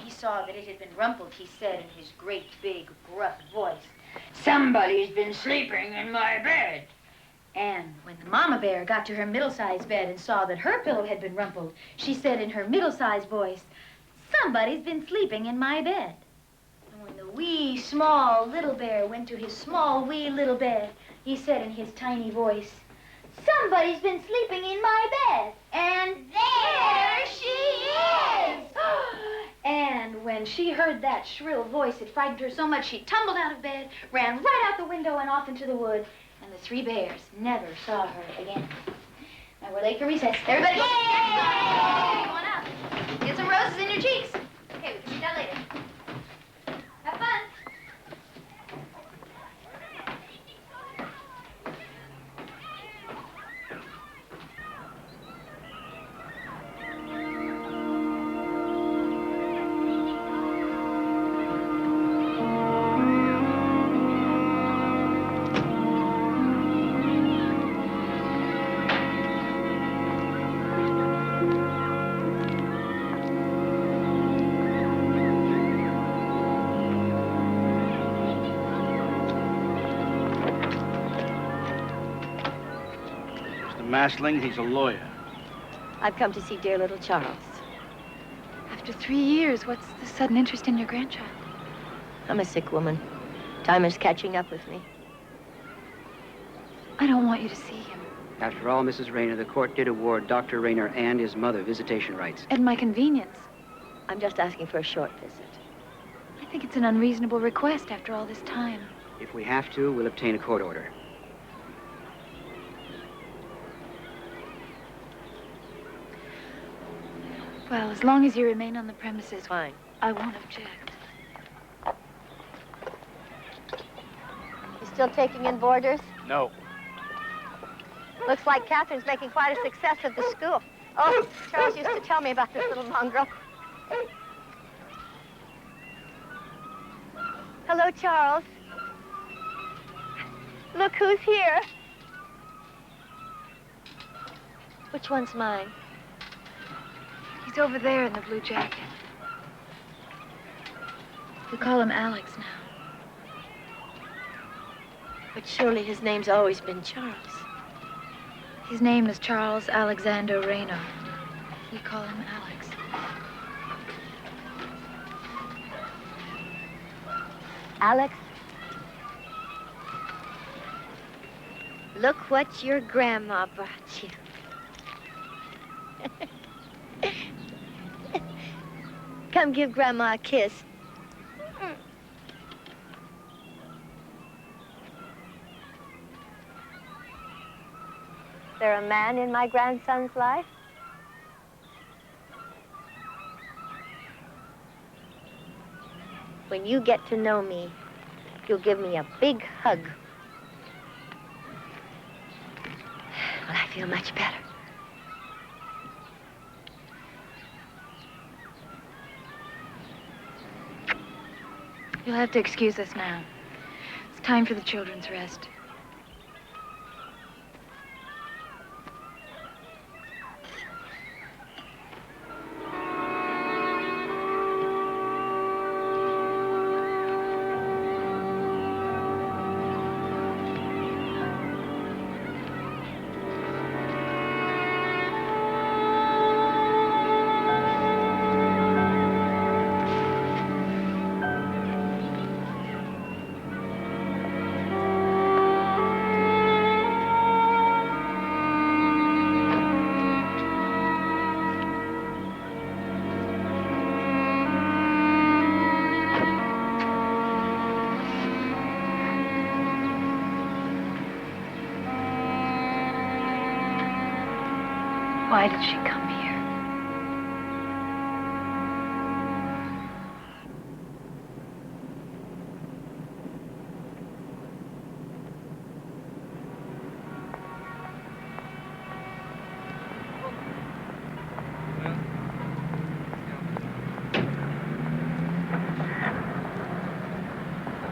Saw that it had been rumpled, he said in his great, big, gruff voice, "Somebody's been sleeping in my bed." And when the mama bear got to her middle-sized bed and saw that her pillow had been rumpled, she said in her middle-sized voice, "Somebody's been sleeping in my bed." And when the wee, small, little bear went to his small, wee, little bed, he said in his tiny voice, "Somebody's been sleeping in my bed." And there she is! And when she heard that shrill voice, it frightened her so much she tumbled out of bed, ran right out the window and off into the wood, and the three bears never saw her again. Now we're late for recess. Everybody, go! Come on out. Get some roses in your cheeks. Okay, we can see that later. Have fun. Masling, he's a lawyer. I've come to see dear little Charles. After 3 years, what's the sudden interest in your grandchild? I'm a sick woman. Time is catching up with me. I don't want you to see him. After all, Mrs. Rayner, the court did award Dr. Rayner and his mother visitation rights. At my convenience. I'm just asking for a short visit. I think it's an unreasonable request after all this time. If we have to, we'll obtain a court order. Well, as long as you remain on the premises, Fine. I won't object. You still taking in boarders? No. Looks like Catherine's making quite a success of the school. Oh, Charles used to tell me about this little mongrel. Hello, Charles. Look who's here. Which one's mine? He's over there in the blue jacket. We call him Alex now. But surely his name's always been Charles. His name is Charles Alexander Rayner. We call him Alex. Alex, look what your grandma brought you. Come give Grandma a kiss. Is there a man in my grandson's life? When you get to know me, you'll give me a big hug. Well, I feel much better. You'll have to excuse us now. It's time for the children's rest. Why did she come here?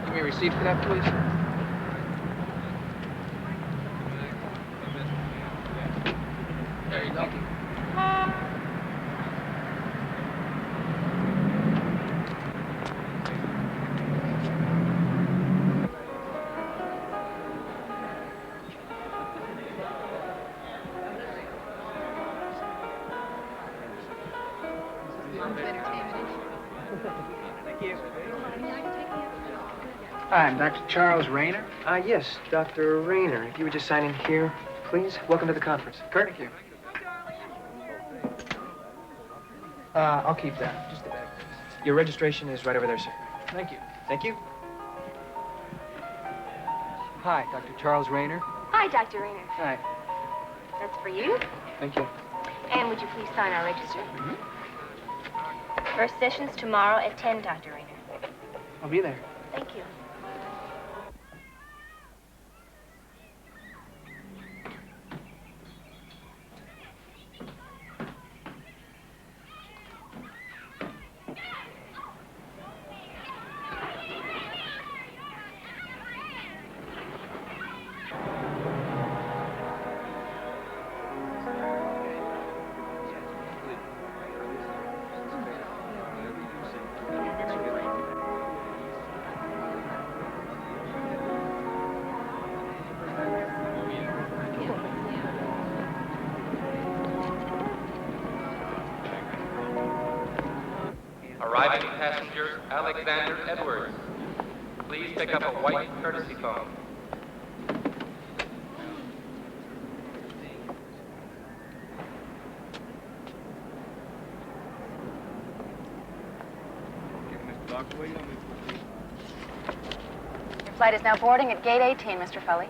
Give me a receipt for that, please. There you go. Hi, I'm Dr. Charles Rayner. Yes, Dr. Rayner. If you would just sign in here, please. Welcome to the conference. Kurt? Thank you. I'll keep that. Just a bag, please. Your registration is right over there, sir. Thank you. Thank you. Hi, Dr. Charles Rayner. Hi, Dr. Rayner. Hi. That's for you. Thank you. And would you please sign our register? First session's tomorrow at 10, Dr. Rayner. I'll be there. Thank you. Arriving passenger Alexander Edwards. Please pick up a white courtesy phone. Your flight is now boarding at gate 18, Mr. Foley.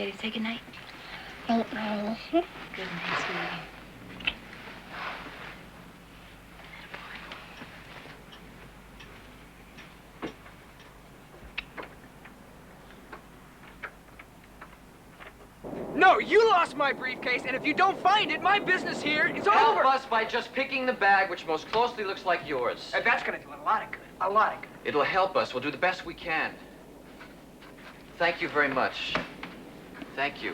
ready to say goodnight? Ain't ready. Good night, sweetie. No, you lost my briefcase, and if you don't find it, my business here is Help over. us by just picking the bag which most closely looks like yours. That's gonna do a lot of good. A lot of good. It'll help us. We'll do the best we can. Thank you very much. Thank you.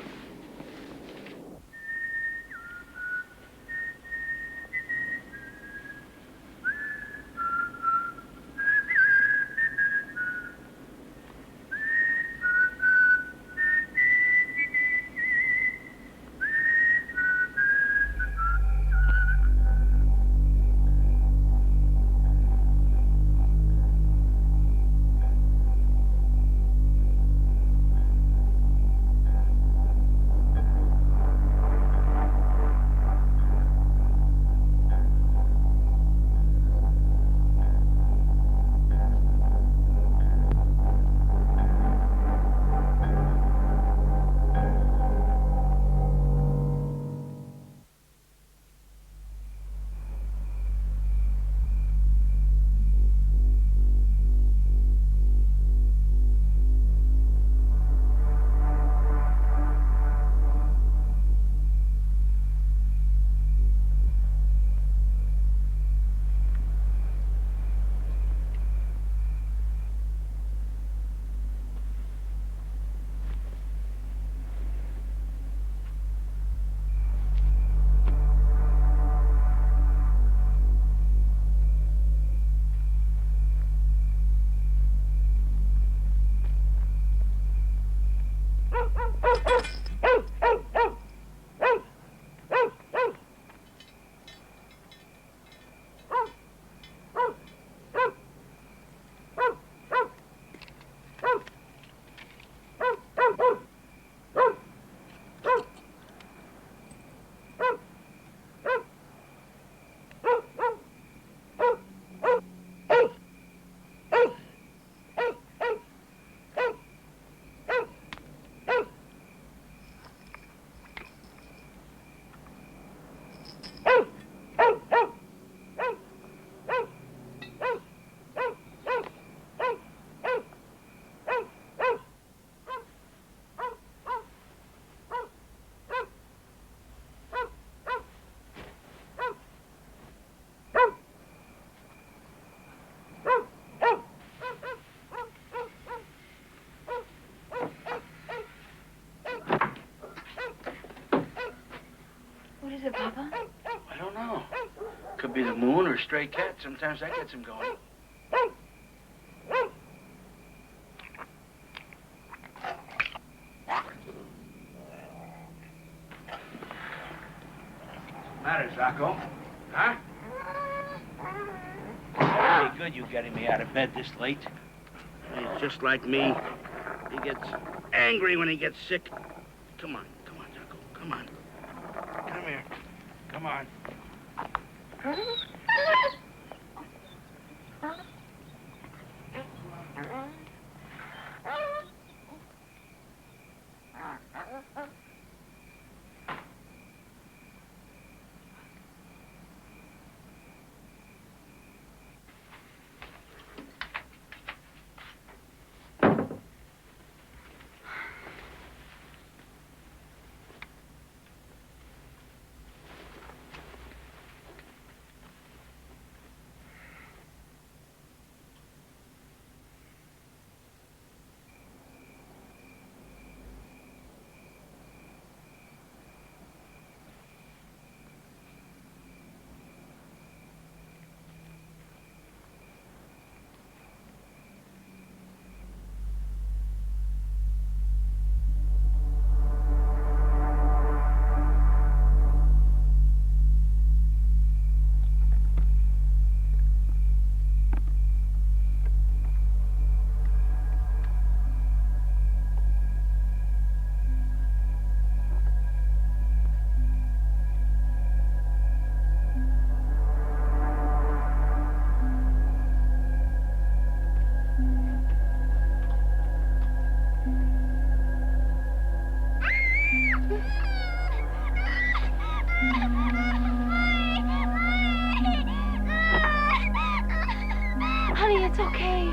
What is it, Papa? I don't know. Could be the moon or a stray cat. Sometimes that gets him going. What's the matter, Zacho? Huh? Pretty good you getting me out of bed this late. He's just like me. He gets angry when he gets sick. Come on, Zacho. Come on. Come here. Come on. It's okay.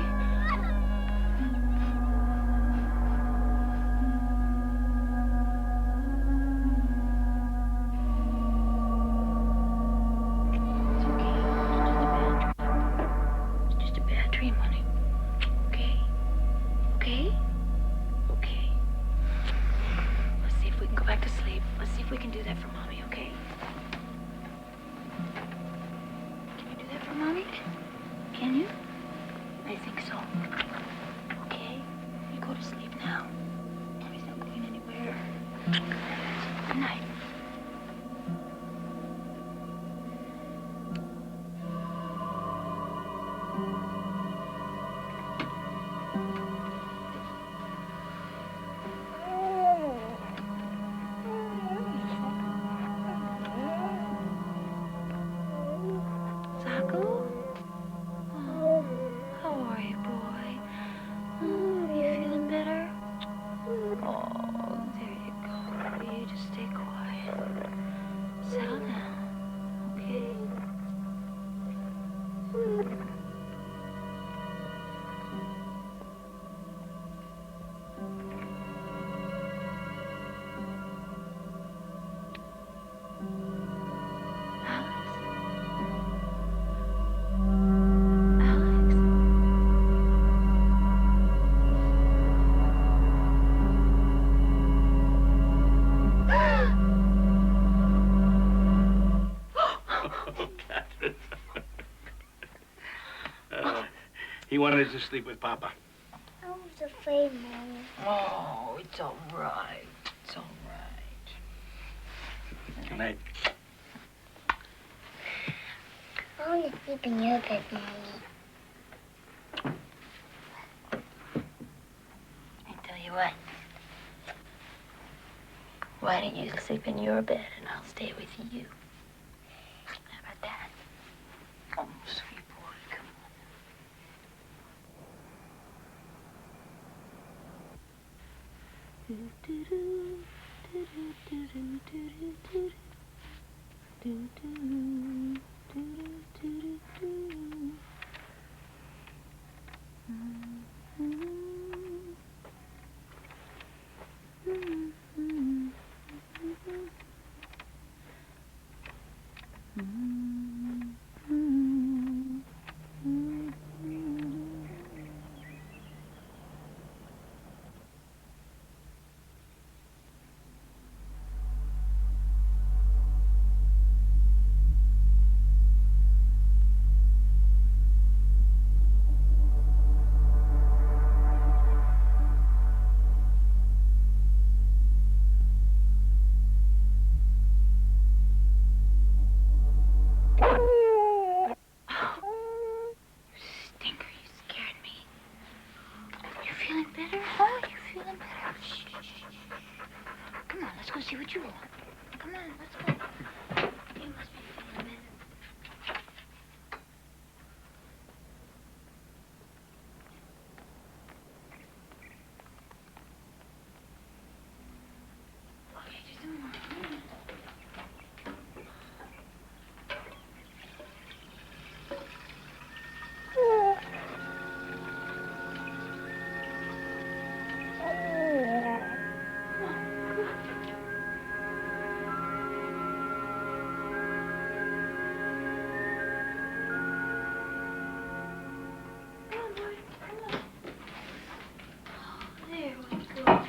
It's just a bad dream, honey. Okay? Okay? Okay. Let's see if we can go back to sleep. Let's see if we can do that for Mommy, okay? Can you do that for Mommy? Can you? I think so. Okay? You go to sleep now. Mommy's not going anywhere. Good night. Zaku? Oh, how are you, boy? Oh, you feeling better? Oh, there you go. You just stay quiet. Settle down, okay? Alex? Catherine. He wanted us to sleep with Papa. I was afraid, Mommy. Oh, it's all right. It's all right. Good night. I want to sleep in your bed, Mommy. I tell you what. Why don't you sleep in your bed and I'll stay with you? How about that? Oh, sweet boy, come on. Stinker, you scared me. You feeling better? Oh, you feeling better? Shh, shh, shh, shh. Come on, let's go see what you want. Come on, let's go. You must be feeling better. Okay, just a moment. There we go.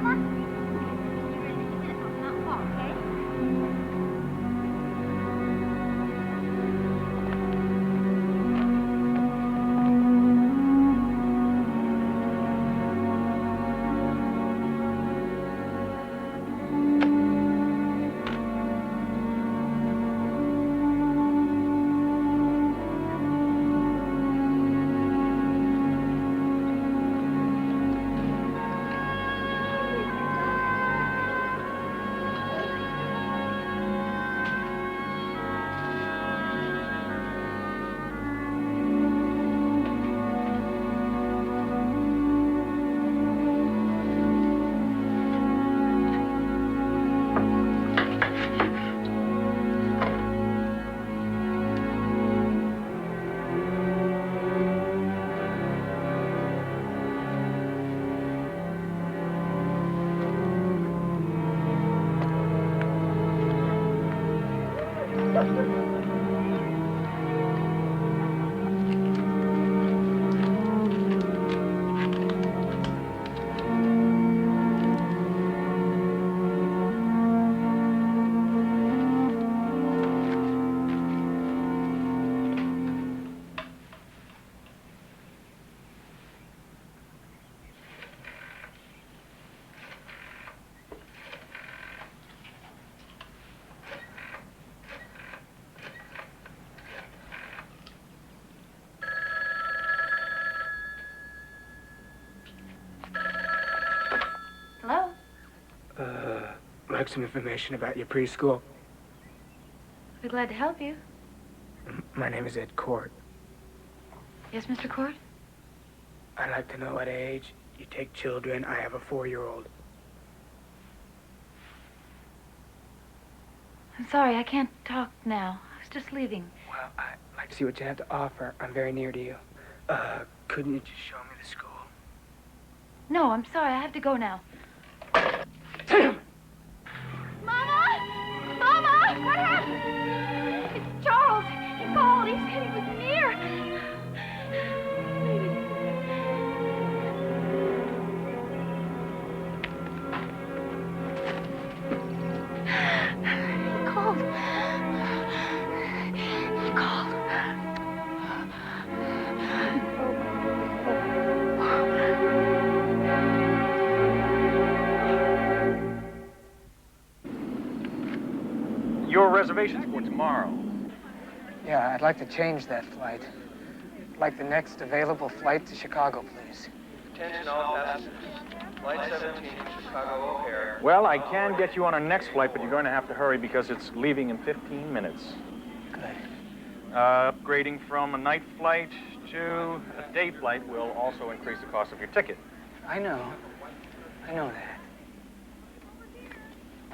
Mama? Not far, okay? Hello? Like some information about your preschool. We're glad to help you. My name is Ed Court. Yes, Mr. Court? I'd like to know what age you take children. I have a 4-year-old. I'm sorry, I can't talk now. I was just leaving. Well, I'd like to see what you have to offer. I'm very near to you. Couldn't you just show me the school? No, I'm sorry. I have to go now. Damn! Mama! Mama! What happened? It's Charles. He called. He said he was near. He called. He called. Your reservations for tomorrow. Yeah, I'd like to change that flight. I'd like the next available flight to Chicago, please. Attention all passengers. Flight 17 to Chicago O'Hare. Well, I can get you on our next flight, but you're going to have to hurry because it's leaving in 15 minutes. Good. Upgrading from a night flight to a day flight will also increase the cost of your ticket. I know. I know that.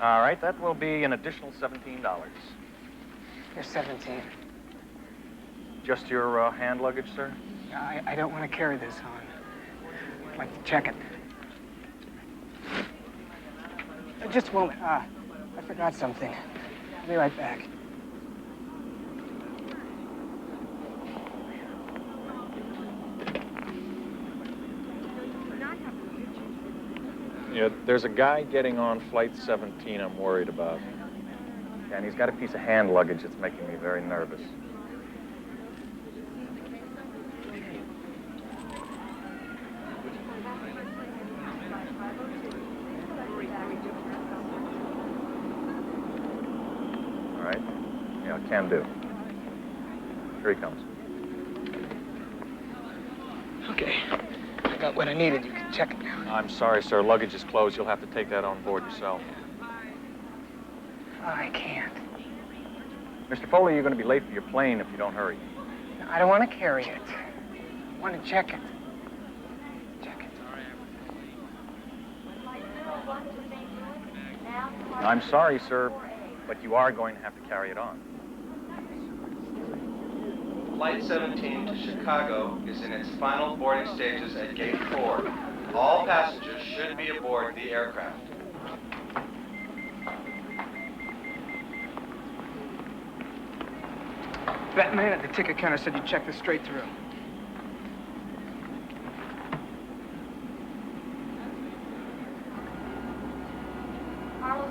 All right, that will be an additional $17. You're 17. Just your hand luggage, sir? I don't want to carry this on. I'd like to check it. Just a moment. I forgot something. I'll be right back. Yeah, there's a guy getting on flight 17 I'm worried about. And he's got a piece of hand luggage that's making me very nervous. All right. Yeah, can do. Here he comes. Okay. I got what I needed. You can check it now. I'm sorry, sir. Luggage is closed. You'll have to take that on board yourself. I can't. Mr. Foley, you're going to be late for your plane if you don't hurry. I don't want to carry it. I want to check it. Check it. I'm sorry, sir, but you are going to have to carry it on. Flight 17 to Chicago is in its final boarding stages at Gate 4. All passengers should be aboard the aircraft. That man at the ticket counter said you checked this straight through.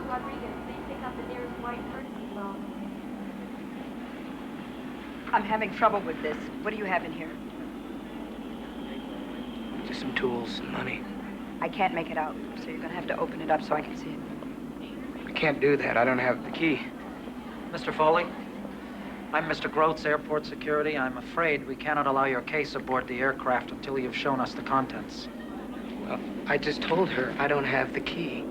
Rodriguez, please pick up the nearest white courtesy phone. I'm having trouble with this. What do you have in here? Just some tools, some money. I can't make it out, so you're gonna have to open it up so I can see it. We can't do that. I don't have the key. Mr. Foley, I'm Mr. Groth's airport security. I'm afraid we cannot allow your case aboard the aircraft until you've shown us the contents. Well, I just told her I don't have the key.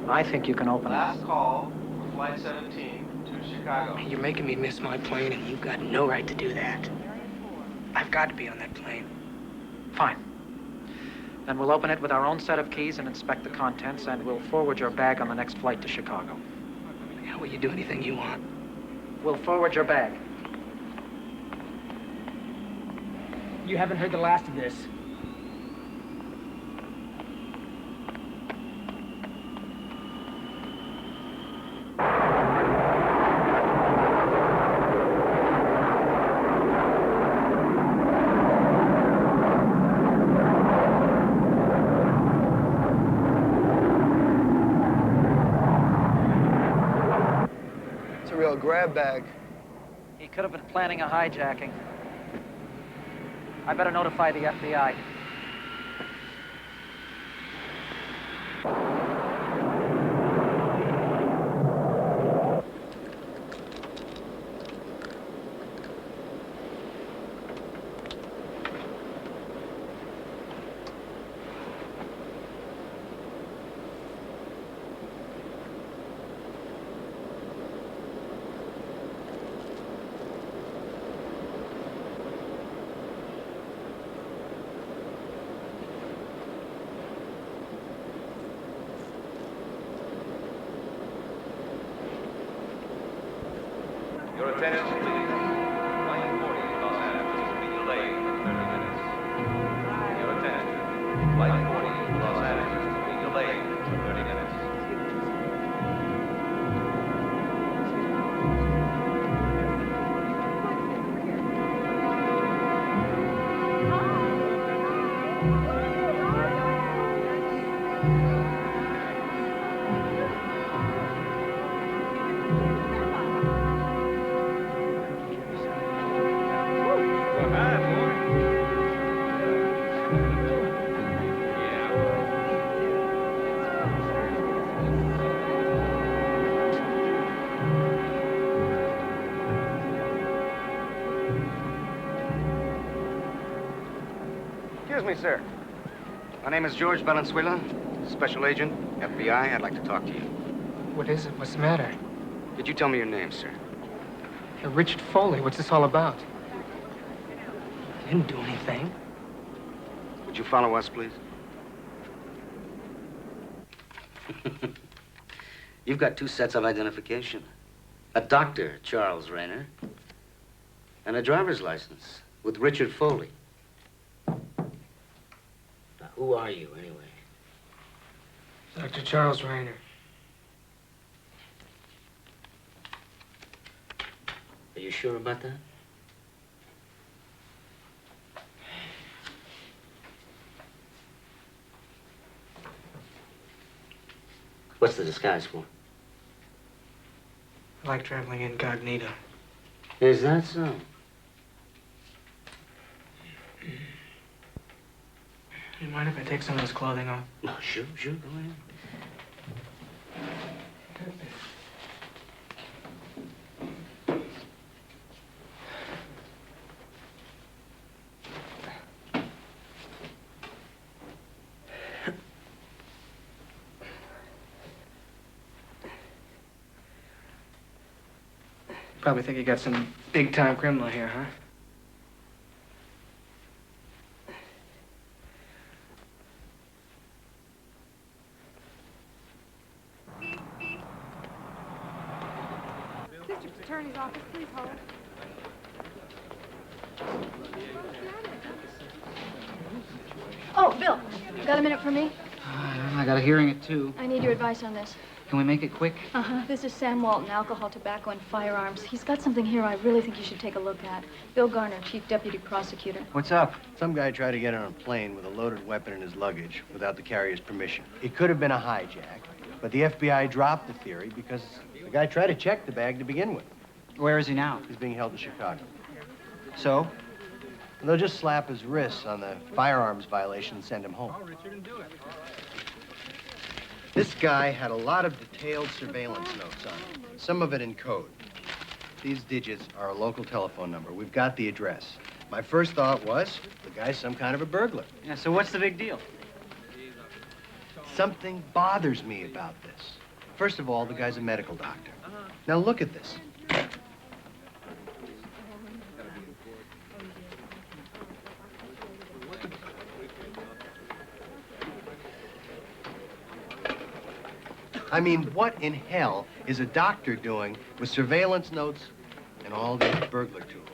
I think you can open it. Last call for Flight 17 to Chicago. You're making me miss my plane, and you've got no right to do that. I've got to be on that plane. Fine. Then we'll open it with our own set of keys and inspect the contents, and we'll forward your bag on the next flight to Chicago. How will you do anything you want? We'll forward your bag. You haven't heard the last of this. It's a real grab bag. He could have been planning a hijacking. I better notify the FBI. Your attention, please. Flight 40 Los Angeles will be delayed for 30 minutes. Your attention. Flight 40 Los Angeles will be delayed for 30 minutes. Excuse me, sir. My name is George Valenzuela, Special Agent, FBI. I'd like to talk to you. What is it? What's the matter? Could you tell me your name, sir? Richard Foley. What's this all about? I didn't do anything. Would you follow us, please? You've got two sets of identification. A Dr. Charles Rayner and a driver's license with Richard Foley. Now, who are you, anyway? Dr. Charles Rayner. Are you sure about that? What's the disguise for? I like traveling incognito. Is that so? You mind if I take some of this clothing off? Oh, sure, go ahead. Probably think you got some big-time criminal here, huh? District Attorney's office, please hold. Oh, Bill, got a minute for me? I got a hearing at 2. I need your advice on this. Can we make it quick? Uh-huh. This is Sam Walton, alcohol, tobacco, and firearms. He's got something here I really think you should take a look at. Bill Garner, Chief Deputy Prosecutor. What's up? Some guy tried to get on a plane with a loaded weapon in his luggage without the carrier's permission. It could have been a hijack. But the FBI dropped the theory because the guy tried to check the bag to begin with. Where is he now? He's being held in Chicago. So? And they'll just slap his wrists on the firearms violation and send him home. This guy had a lot of detailed surveillance notes on him, some of it in code. These digits are a local telephone number. We've got the address. My first thought was, the guy's some kind of a burglar. Yeah, so what's the big deal? Something bothers me about this. First of all, the guy's a medical doctor. Now look at this. I mean, what in hell is a doctor doing with surveillance notes and all these burglar tools?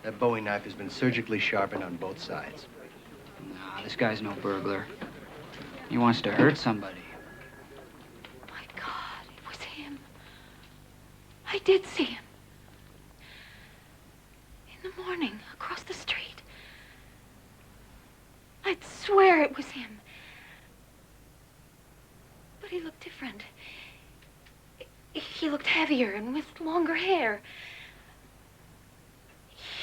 That Bowie knife has been surgically sharpened on both sides. Nah, this guy's no burglar. He wants to hurt somebody. My God, it was him. I did see him. In the morning, across the street. I'd swear it was him. But he looked different. He looked heavier and with longer hair.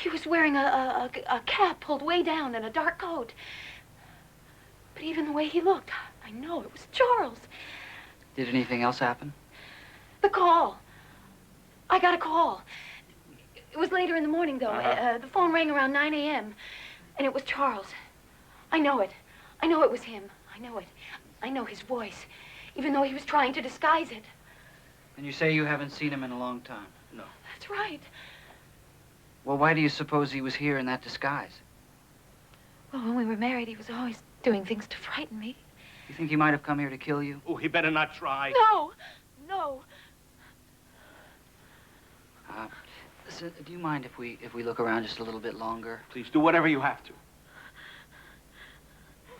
He was wearing a cap pulled way down and a dark coat. But even the way he looked, I know it was Charles. Did anything else happen? The call. I got a call. It was later in the morning, though. The phone rang around 9 a.m. And it was Charles. I know it. I know it was him. I know it. I know his voice, even though he was trying to disguise it. And you say you haven't seen him in a long time? No. That's right. Well, why do you suppose he was here in that disguise? Well, when we were married, he was always doing things to frighten me. You think he might have come here to kill you? Oh, he better not try. No, no. Listen, do you mind if we look around just a little bit longer? Please do whatever you have to.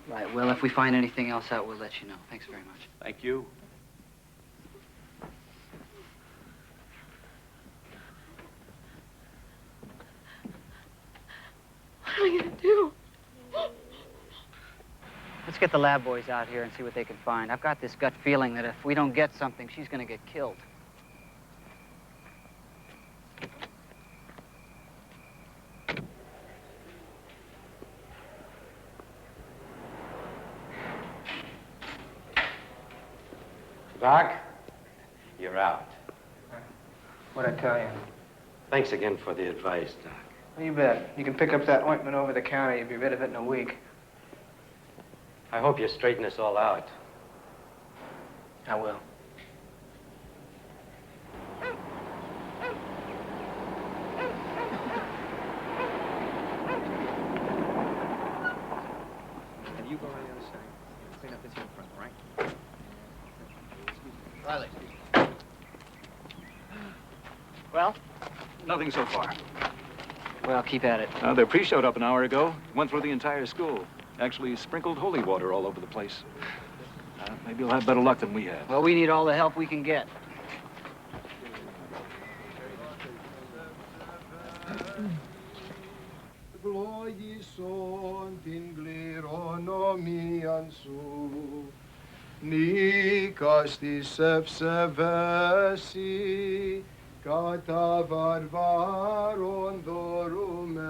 Right, well, if we find anything else out, we'll let you know. Thanks very much. Thank you. What am I gonna do? Let's get the lab boys out here and see what they can find. I've got this gut feeling that if we don't get something, she's gonna get killed. Doc, you're out. What'd I tell you? Thanks again for the advice, Doc. Well, you bet. You can pick up that ointment over the counter. You'll be rid of it in a week. I hope you straighten this all out. I will. And you go on the other side. Clean up this here in front, all right? Riley. Well? Nothing so far. Well, keep at it. Their priest showed up an hour ago. Went through the entire school. Actually sprinkled holy water all over the place. Maybe you'll have better luck than we had. Well, we need all the help we can get. Kata varvaron dorumenos.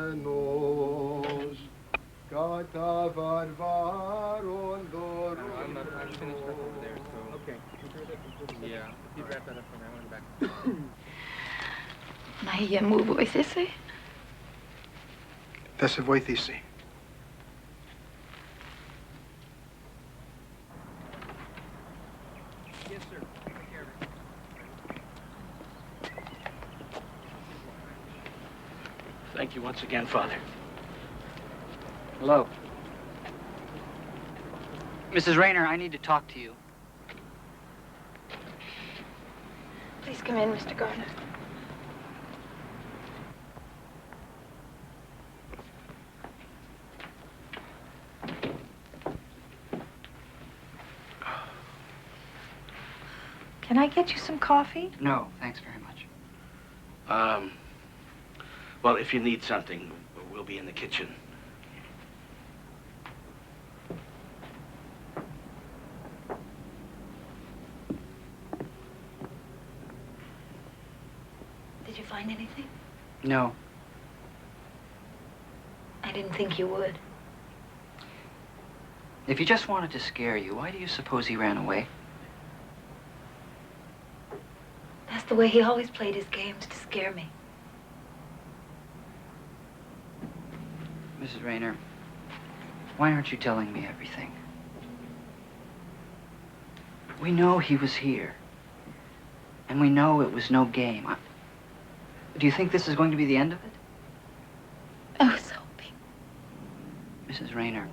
Kata varvaron dorumenos. I'm finished up over there, so... Okay. Yeah, you wrap that up for now and back. Maia mu voicese? Θα σε βοηθήσει. Yes, sir. Take care of it. Thank you once again, Father. Hello. Mrs. Rayner, I need to talk to you. Please come in, Mr. Garner. Can I get you some coffee? No, thanks very much. Well, if you need something, we'll be in the kitchen. find anything? No. I didn't think you would. If he just wanted to scare you, why do you suppose he ran away? That's the way he always played his games, to scare me. Mrs. Rayner, why aren't you telling me everything? We know he was here. And we know it was no game. Do you think this is going to be the end of it? I was hoping. Mrs. Rayner,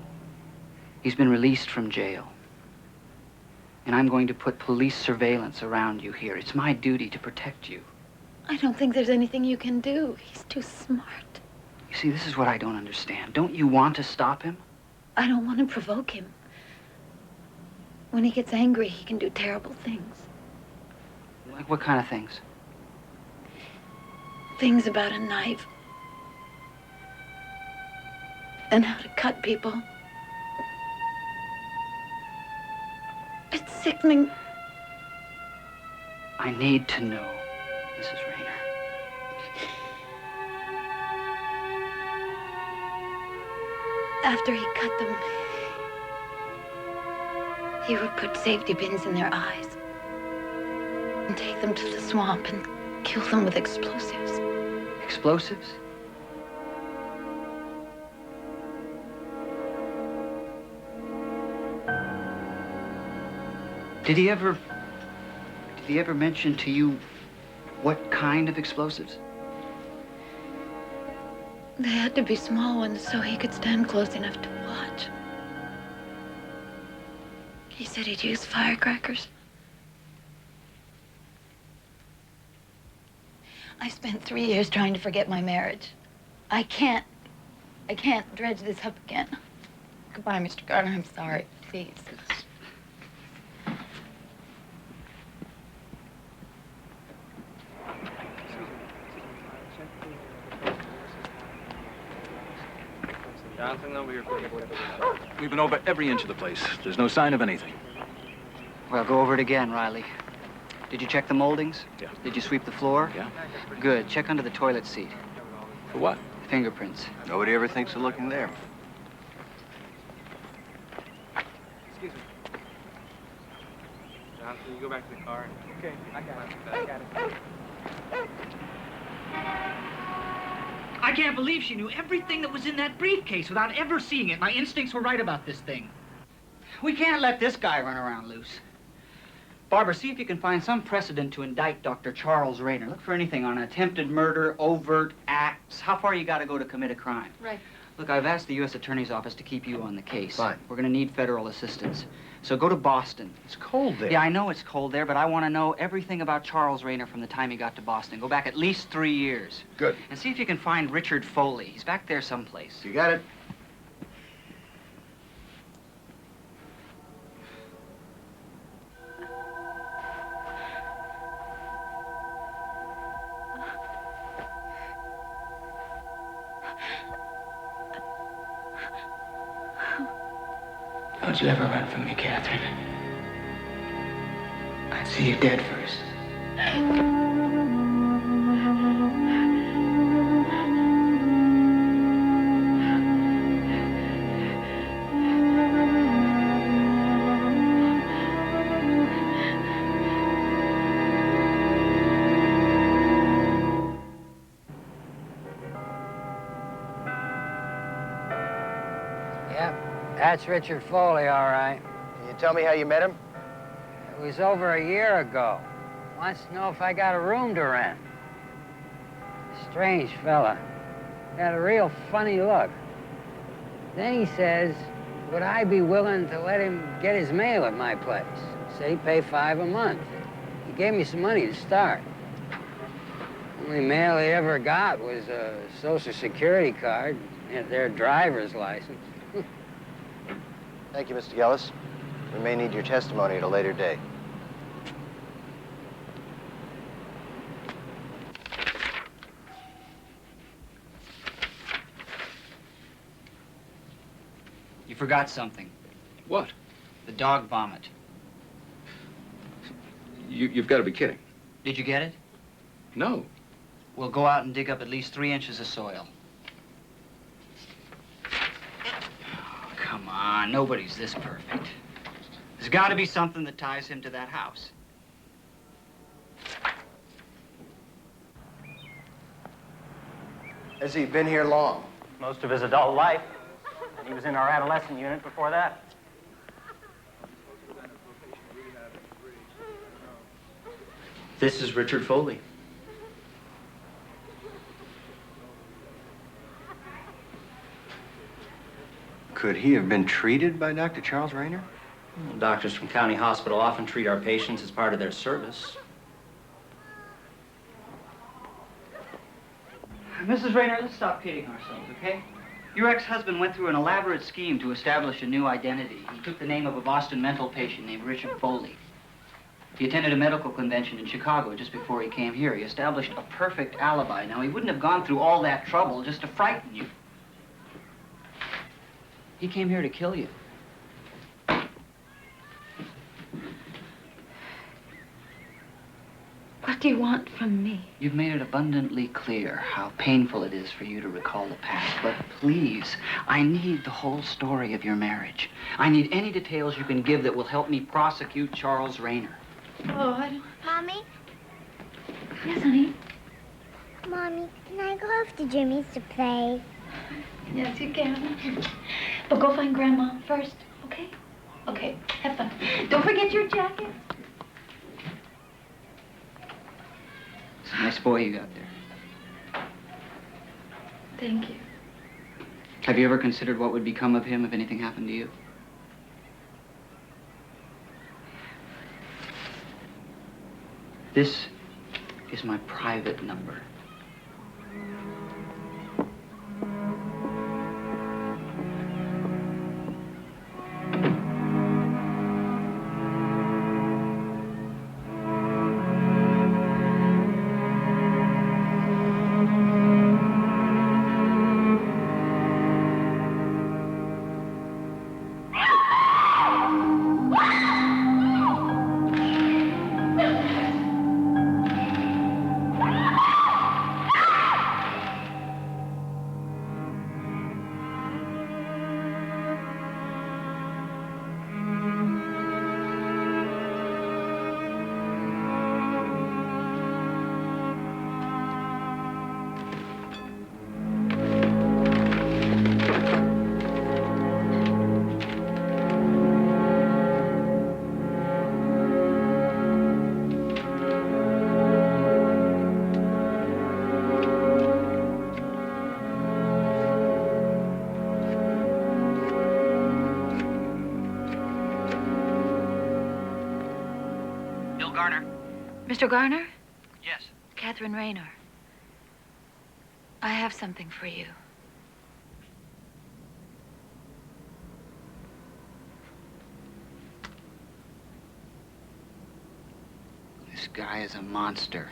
he's been released from jail. And I'm going to put police surveillance around you here. It's my duty to protect you. I don't think there's anything you can do. He's too smart. You see, this is what I don't understand. Don't you want to stop him? I don't want to provoke him. When he gets angry, he can do terrible things. Like what kind of things? Things about a knife. And how to cut people. It's sickening. I need to know, Mrs. Rayner. After he cut them, he would put safety pins in their eyes and take them to the swamp and kill them with explosives. Explosives? Did he ever mention to you what kind of explosives? They had to be small ones so he could stand close enough to watch. He said he'd use firecrackers. I spent 3 years trying to forget my marriage. I can't dredge this up again. Goodbye, Mr. Garner. I'm sorry. Please. Johnson, over here, please. We've been over every inch of the place. There's no sign of anything. Well, go over it again, Riley. Did you check the moldings? Yeah. Did you sweep the floor? Yeah. Good. Check under the toilet seat. For what? Fingerprints. Nobody ever thinks of looking there. Excuse me. Johnson, you go back to the car. Okay, I got it. I can't believe she knew everything that was in that briefcase without ever seeing it. My instincts were right about this thing. We can't let this guy run around loose. Barbara, see if you can find some precedent to indict Dr. Charles Rayner. Look for anything on attempted murder, overt acts. How far you got to go to commit a crime? Right. Look, I've asked the U.S. Attorney's Office to keep you on the case. Fine. We're going to need federal assistance. So go to Boston. It's cold there. Yeah, I know it's cold there, but I want to know everything about Charles Rayner from the time he got to Boston. Go back at least 3 years. Good. And see if you can find Richard Foley. He's back there someplace. You got it? Don't you ever run from me, Catherine. I'd see you dead first. That's Richard Foley, all right. Can you tell me how you met him? It was over a year ago. Wants to know if I got a room to rent. Strange fella. Got a real funny look. Then he says, would I be willing to let him get his mail at my place? Said he'd pay $5 a month. He gave me some money to start. Only mail he ever got was a Social Security card and their driver's license. Thank you, Mr. Gillis. We may need your testimony at a later date. You forgot something. What? The dog vomit. You've got to be kidding. Did you get it? No. we'll go out and dig up at least 3 inches of soil. Oh, come on, nobody's this perfect. There's got to be something that ties him to that house. Has he been here long? Most of his adult life. And he was in our adolescent unit before that. This is Richard Foley. Could he have been treated by Dr. Charles Rayner? Well, doctors from County Hospital often treat our patients as part of their service. Mrs. Rayner, let's stop kidding ourselves, okay? Your ex-husband went through an elaborate scheme to establish a new identity. He took the name of a Boston mental patient named Richard Foley. He attended a medical convention in Chicago just before he came here. He established a perfect alibi. Now, he wouldn't have gone through all that trouble just to frighten you. He came here to kill you. What do you want from me? You've made it abundantly clear how painful it is for you to recall the past. But please, I need the whole story of your marriage. I need any details you can give that will help me prosecute Charles Rayner. Oh, I don't... Mommy? Yes, honey? Mommy, can I go off to Jimmy's to play? Yes, you can. But go find Grandma first, okay? Okay, have fun. Don't forget your jacket. It's a nice boy you got there. Thank you. Have you ever considered what would become of him if anything happened to you? This is my private number. Mr. Garner? Yes. Catherine Rayner. I have something for you. This guy is a monster.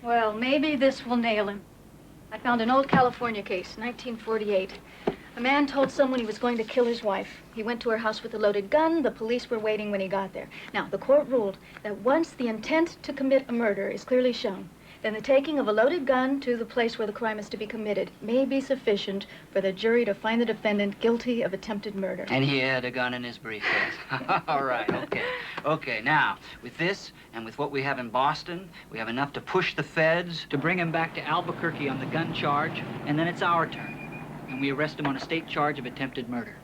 Well, maybe this will nail him. I found an old California case, 1948. A man told someone he was going to kill his wife. He went to her house with a loaded gun. The police were waiting when he got there. Now, the court ruled that once the intent to commit a murder is clearly shown, then the taking of a loaded gun to the place where the crime is to be committed may be sufficient for the jury to find the defendant guilty of attempted murder. And he had a gun in his briefcase. All right, okay. Okay, now, with this and with what we have in Boston, we have enough to push the feds to bring him back to Albuquerque on the gun charge, and then it's our turn. And we arrest him on a state charge of attempted murder.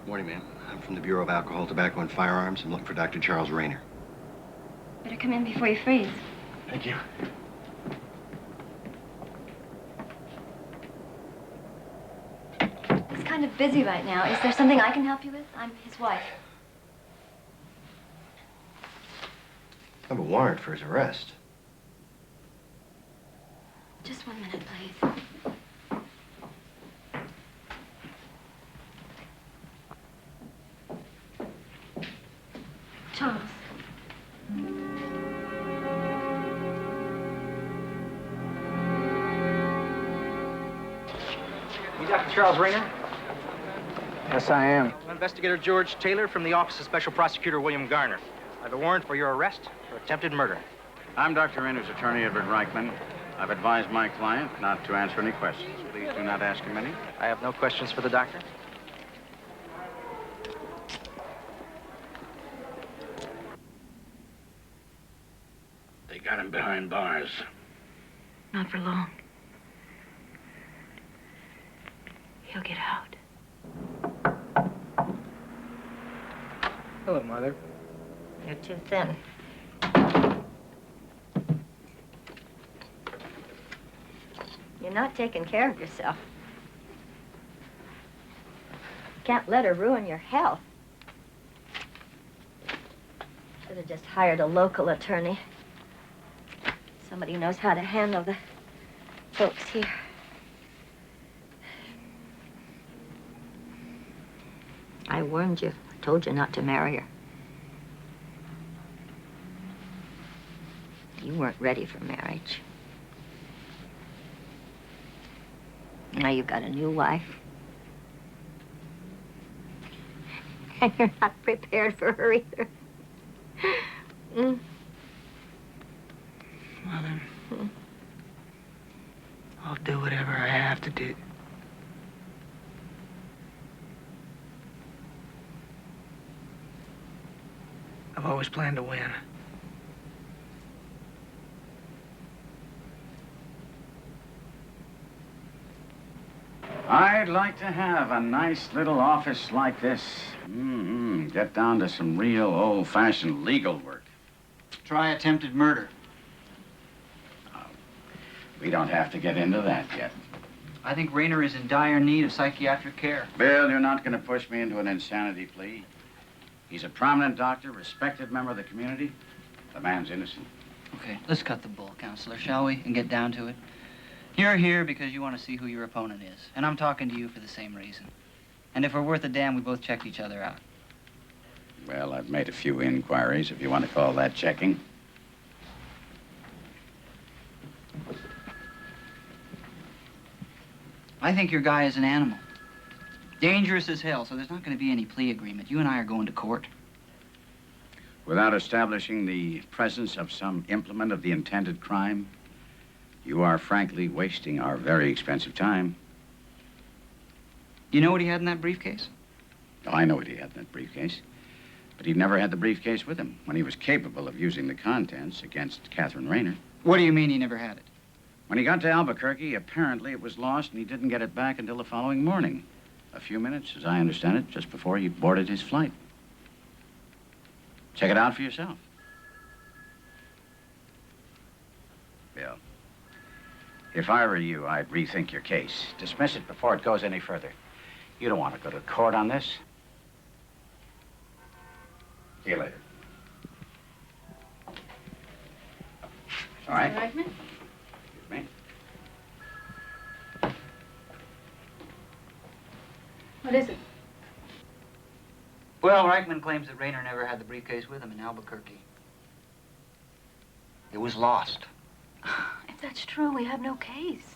Morning, ma'am. I'm from the Bureau of Alcohol, Tobacco, and Firearms. I'm looking for Dr. Charles Rayner. Better come in before you freeze. Thank you. He's kind of busy right now. Is there something I can help you with? I'm his wife. I have a warrant for his arrest. Just 1 minute, please. Charles. Charles Rayner? Yes, I am. I'm Investigator George Taylor from the Office of Special Prosecutor William Garner. I have a warrant for your arrest for attempted murder. I'm Dr. Rayner's attorney, Edward Reichman. I've advised my client not to answer any questions. Please do not ask him any. I have no questions for the doctor. They got him behind bars. Not for long. He'll get out. Hello, Mother. You're too thin. You're not taking care of yourself. You can't let her ruin your health. Should have just hired a local attorney. Somebody who knows how to handle the folks here. I warned you. I told you not to marry her. You weren't ready for marriage. Now you've got a new wife. And you're not prepared for her either. Mother, I'll do whatever I have to do. I've always planned to win. I'd like to have a nice little office like this. Get down to some real old-fashioned legal work. Try attempted murder. We don't have to get into that yet. I think Rayner is in dire need of psychiatric care. Bill, you're not going to push me into an insanity plea. He's a prominent doctor, respected member of the community. The man's innocent. Okay, let's cut the bull, Counselor, shall we? And get down to it. You're here because you want to see who your opponent is. And I'm talking to you for the same reason. And if we're worth a damn, we both checked each other out. Well, I've made a few inquiries, if you want to call that checking. I think your guy is an animal. Dangerous as hell, so there's not going to be any plea agreement. You and I are going to court. Without establishing the presence of some implement of the intended crime, you are frankly wasting our very expensive time. You know what he had in that briefcase? Oh, I know what he had in that briefcase. But he never had the briefcase with him when he was capable of using the contents against Catherine Rayner. What do you mean he never had it? When he got to Albuquerque, apparently it was lost and he didn't get it back until the following morning. A few minutes, as I understand it, just before he boarded his flight. Check it out for yourself. Bill, if I were you, I'd rethink your case. Dismiss it before it goes any further. You don't want to go to court on this. See you later. All right? Reichman? Excuse me. What is it? Well, Reichman claims that Rayner never had the briefcase with him in Albuquerque. It was lost. If that's true, we have no case.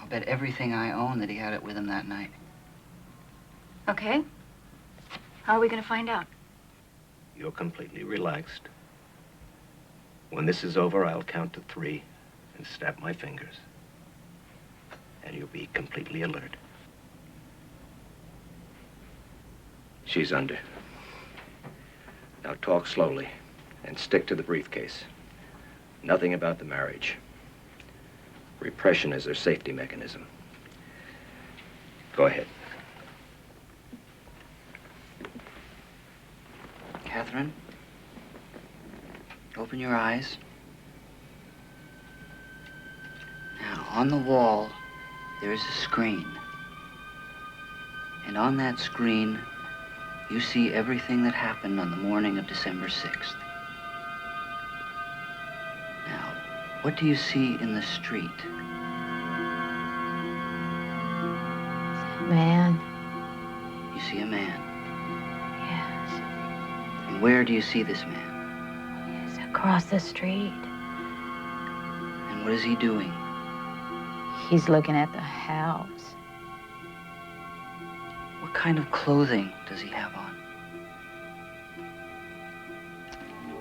I'll bet everything I own that he had it with him that night. Okay. How are we going to find out? You're completely relaxed. When this is over, I'll count to 3 and snap my fingers. And you'll be completely alert. She's under. Now talk slowly and stick to the briefcase. Nothing about the marriage. Repression is their safety mechanism. Go ahead. Catherine, open your eyes. Now, on the wall, there is a screen. And on that screen, you see everything that happened on the morning of December 6th. Now, what do you see in the street? Man. You see a man. Yes. And where do you see this man? Yes, across the street. And what is he doing? He's looking at the house. What kind of clothing does he have on?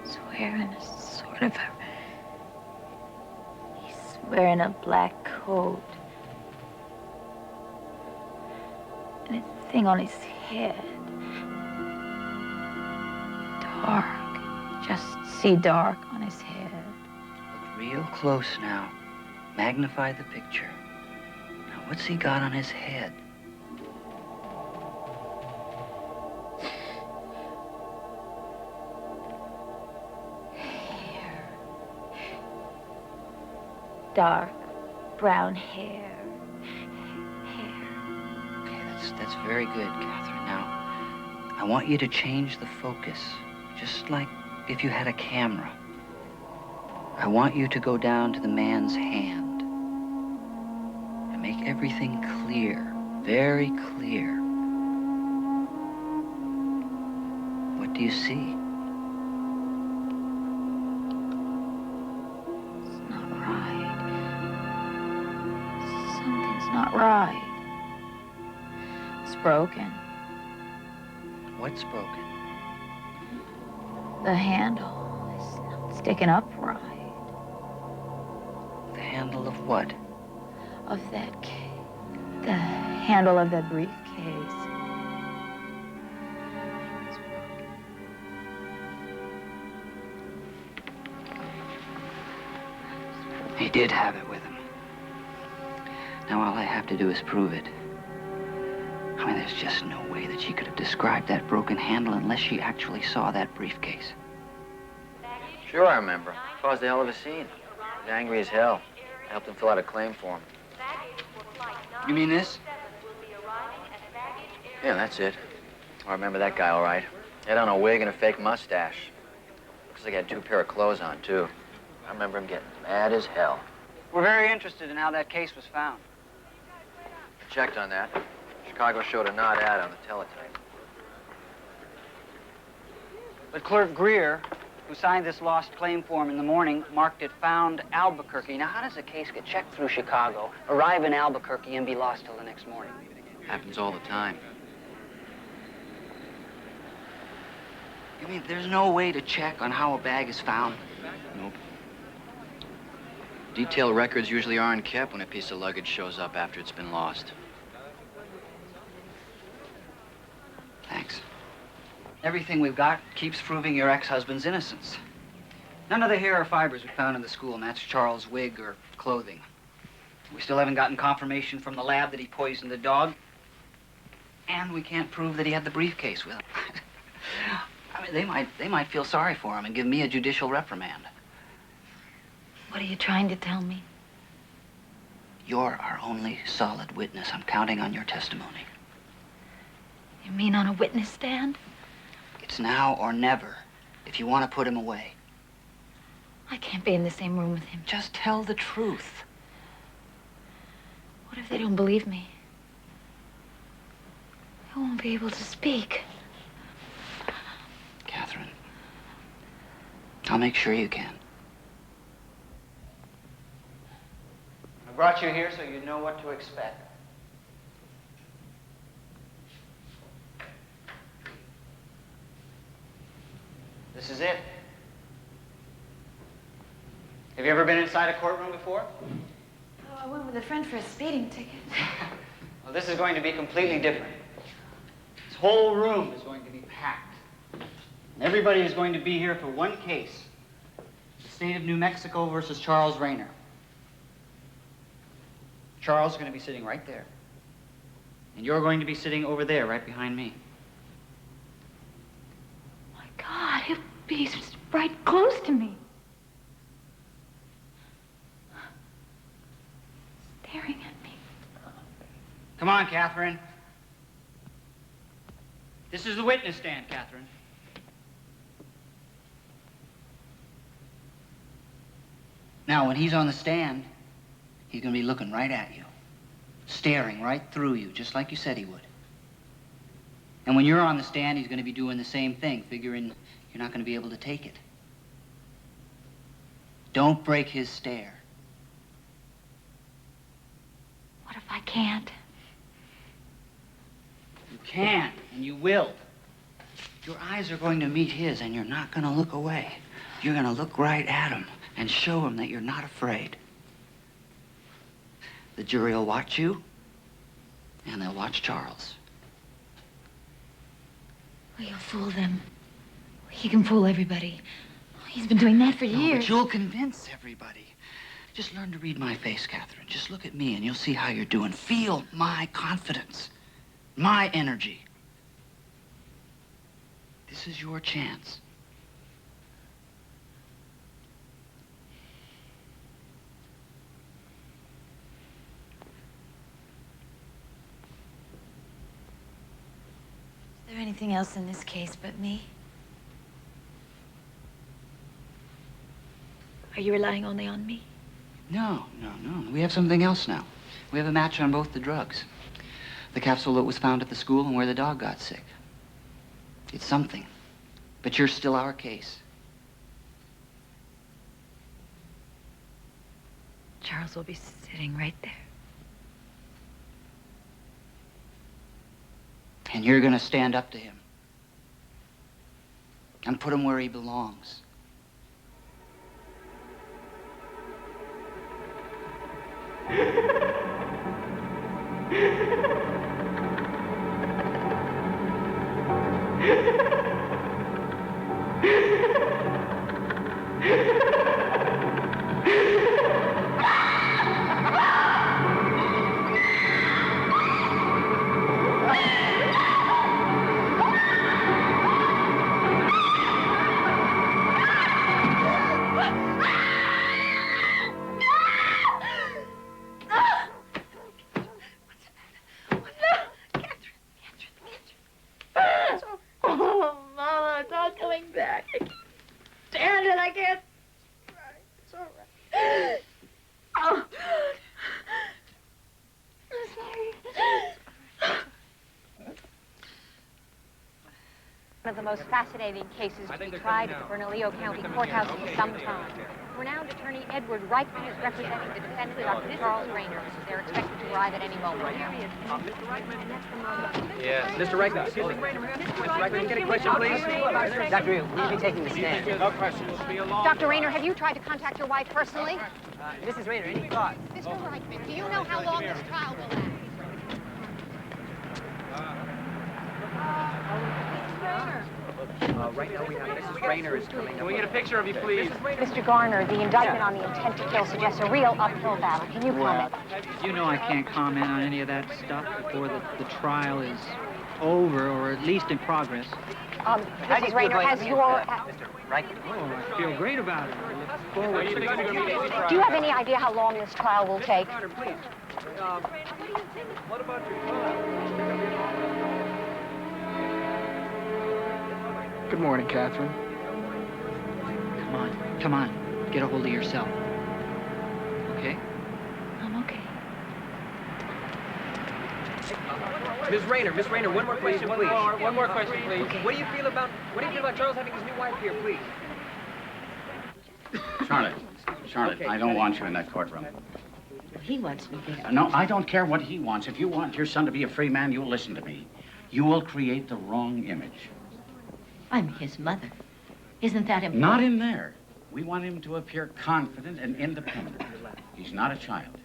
He's wearing a sort of a... He's wearing a black coat. And a thing on his head. Dark. Just see dark on his head. Look real close now. Magnify the picture. Now, what's he got on his head? Dark brown hair. Okay, that's very good, Catherine. Now, I want you to change the focus, just like if you had a camera. I want you to go down to the man's hand and make everything clear, very clear. What do you see? Not right. It's broken. What's broken? The handle is not sticking upright. The handle of what? Of that the handle of the briefcase. He did have it with him. Now all I have to do is prove it. I mean, there's just no way that she could have described that broken handle unless she actually saw that briefcase. Sure, I remember. Caused a hell of a scene. He was angry as hell. I helped him fill out a claim for him. You mean this? Yeah, that's it. I remember that guy all right. He had on a wig and a fake mustache. Looks like he had 2 pair of clothes on, too. I remember him getting mad as hell. We're very interested in how that case was found. I checked on that. Chicago showed a not ad on the teletype. But Clerk Greer, who signed this lost claim form in the morning, marked it found Albuquerque. Now, how does a case get checked through Chicago, arrive in Albuquerque, and be lost till the next morning? Happens all the time. You mean there's no way to check on how a bag is found? Nope. Detailed records usually aren't kept when a piece of luggage shows up after it's been lost. Thanks. Everything we've got keeps proving your ex-husband's innocence. None of the hair or fibers we found in the school match Charles' wig or clothing. We still haven't gotten confirmation from the lab that he poisoned the dog. And we can't prove that he had the briefcase with him. I mean, they might feel sorry for him and give me a judicial reprimand. What are you trying to tell me? You're our only solid witness. I'm counting on your testimony. You mean on a witness stand? It's now or never, if you want to put him away. I can't be in the same room with him. Just tell the truth. What if they don't believe me? I won't be able to speak. Catherine, I'll make sure you can. I brought you here so you know what to expect. This is it. Have you ever been inside a courtroom before? Oh, I went with a friend for a speeding ticket. Well, this is going to be completely different. This whole room is going to be packed. And everybody is going to be here for one case. The state of New Mexico versus Charles Rayner. Charles is going to be sitting right there. And you're going to be sitting over there, right behind me. My God, he'll be right close to me. Staring at me. Come on, Catherine. This is the witness stand, Catherine. Now, when he's on the stand, he's going to be looking right at you, staring right through you, just like you said he would. And when you're on the stand, he's going to be doing the same thing, figuring you're not going to be able to take it. Don't break his stare. What if I can't? You can, and you will. Your eyes are going to meet his, and you're not going to look away. You're going to look right at him and show him that you're not afraid. The jury will watch you, and they'll watch Charles. Well, you'll fool them. He can fool everybody. He's been doing that for No, years. but you'll convince everybody. Just learn to read my face, Catherine. Just look at me, and you'll see how you're doing. Feel my confidence, my energy. This is your chance. Is there anything else in this case but me? Are you relying only on me? No. We have something else now. We have a match on both the drugs. The capsule that was found at the school and where the dog got sick. It's something. But you're still our case. Charles will be sitting right there. And you're gonna stand up to him. And put him where he belongs. Oh, Mama, it's all coming back. I can't stand it. I can't. It's all right. Oh. I'm sorry. One of the most fascinating cases to be tried at the Bernalillo County Courthouse in some time. Renowned attorney Edward Reichman is representing the defendant, Dr. Charles Rayner. They're expected to arrive at any moment. Mr. Reichman? Yes. Mr. Reichman, excuse me. Mr. Reichman, get a question, please. Doctor, will you be taking the stand? No questions. Dr. Rayner, have you tried to contact your wife personally? Mrs. Rayner, any thoughts? Mr. Reichman, do you know how long this trial will last? Right now we have Mrs. Rayner is coming. Can we get a picture of you, please? Mr. Garner, the indictment on the intent to kill suggests a real uphill battle. Can you comment? You know I can't comment on any of that stuff before the trial is over, or at least in progress. Mrs. Rayner, has your... Mr. Reichman. Oh, I feel great about it. I look forward to it. Do you have any idea how long this trial will take? Garner, please. What about your trial? Good morning, Catherine. Come on. Get a hold of yourself. Okay? I'm okay. Ms. Rayner, one more question, please. One more question, please. What do you feel about Charles having his new wife here, please? Charlotte, I don't want you in that courtroom. He wants me there. No, I don't care what he wants. If you want your son to be a free man, you'll listen to me. You will create the wrong image. I'm his mother. Isn't that important? Not in there. We want him to appear confident and independent. He's not a child.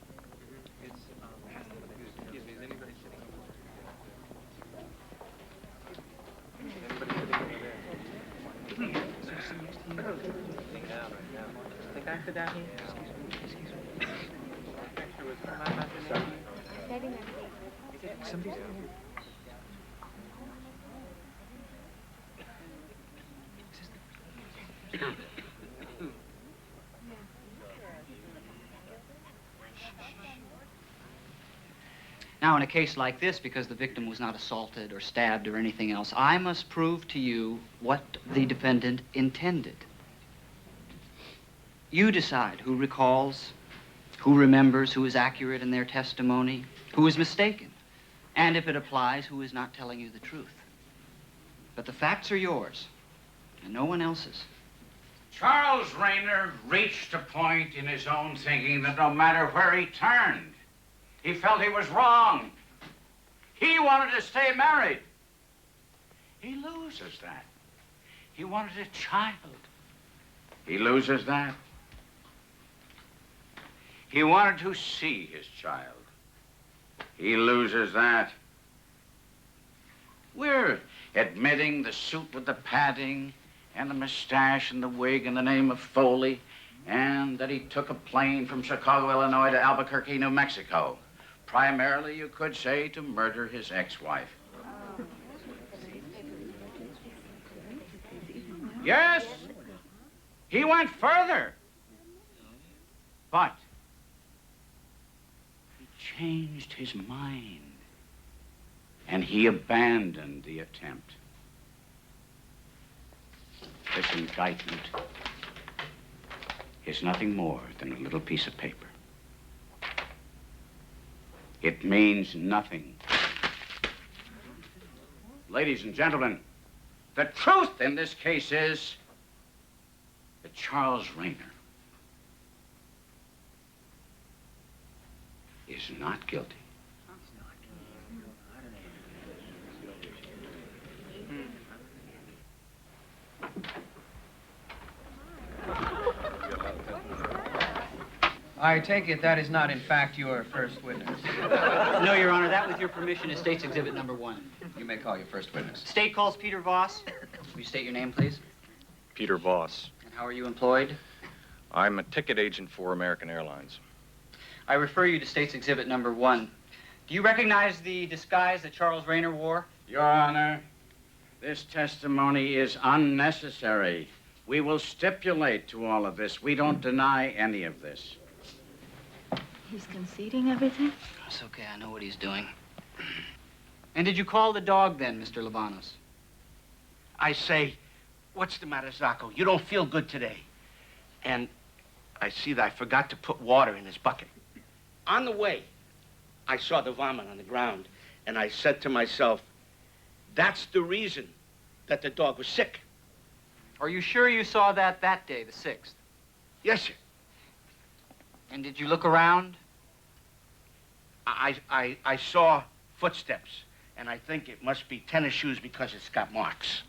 Now, in a case like this, because the victim was not assaulted or stabbed or anything else, I must prove to you what the defendant intended. You decide who recalls, who remembers, who is accurate in their testimony, who is mistaken, and if it applies, who is not telling you the truth. But the facts are yours, and no one else's. Charles Rayner reached a point in his own thinking that no matter where he turned, he felt he was wrong. He wanted to stay married. He loses that. He wanted a child. He loses that. He wanted to see his child. He loses that. We're admitting the suit with the padding and the mustache and the wig in the name of Foley, and that he took a plane from Chicago, Illinois to Albuquerque, New Mexico. Primarily, you could say, to murder his ex-wife. Yes, he went further. But he changed his mind, and he abandoned the attempt. This indictment is nothing more than a little piece of paper. It means nothing. Ladies and gentlemen, the truth in this case is that Charles Rayner is not guilty. I take it that is not, in fact, your first witness. No, Your Honor. That, with your permission, is State's Exhibit number 1. You may call your first witness. State calls Peter Voss. Will you state your name, please? Peter Voss. And how are you employed? I'm a ticket agent for American Airlines. I refer you to State's Exhibit number 1. Do you recognize the disguise that Charles Rayner wore? Your Honor, this testimony is unnecessary. We will stipulate to all of this. We don't deny any of this. He's conceding everything? It's okay. I know what he's doing. And did you call the dog then, Mr. Libanos? I say, what's the matter, Zacco? You don't feel good today. And I see that I forgot to put water in his bucket. On the way, I saw the vomit on the ground, and I said to myself, that's the reason that the dog was sick. Are you sure you saw that day, the 6th? Yes, sir. And did you look around? I saw footsteps, and I think it must be tennis shoes because it's got marks.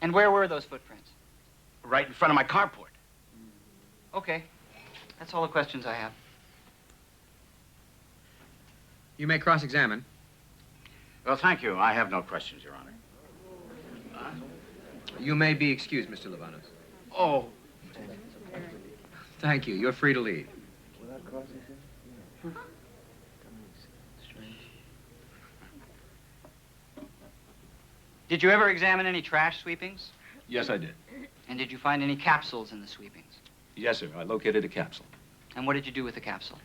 And where were those footprints? Right in front of my carport. Okay. That's all the questions I have. You may cross-examine. Well, thank you. I have no questions, Your Honor. You may be excused, Mr. Libanos. Oh. Thank you. You're free to leave. Did you ever examine any trash sweepings? Yes, I did. And did you find any capsules in the sweepings? Yes, sir. I located a capsule. And what did you do with the capsule?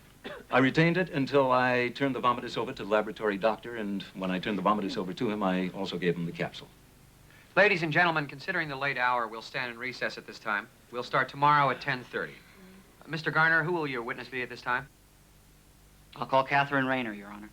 I retained it until I turned the vomitus over to the laboratory doctor, and when I turned the vomitus over to him, I also gave him the capsule. Ladies and gentlemen, considering the late hour, we'll stand in recess at this time. We'll start tomorrow at 10:30. Mr. Garner, who will your witness be at this time? I'll call Catherine Rayner, Your Honor.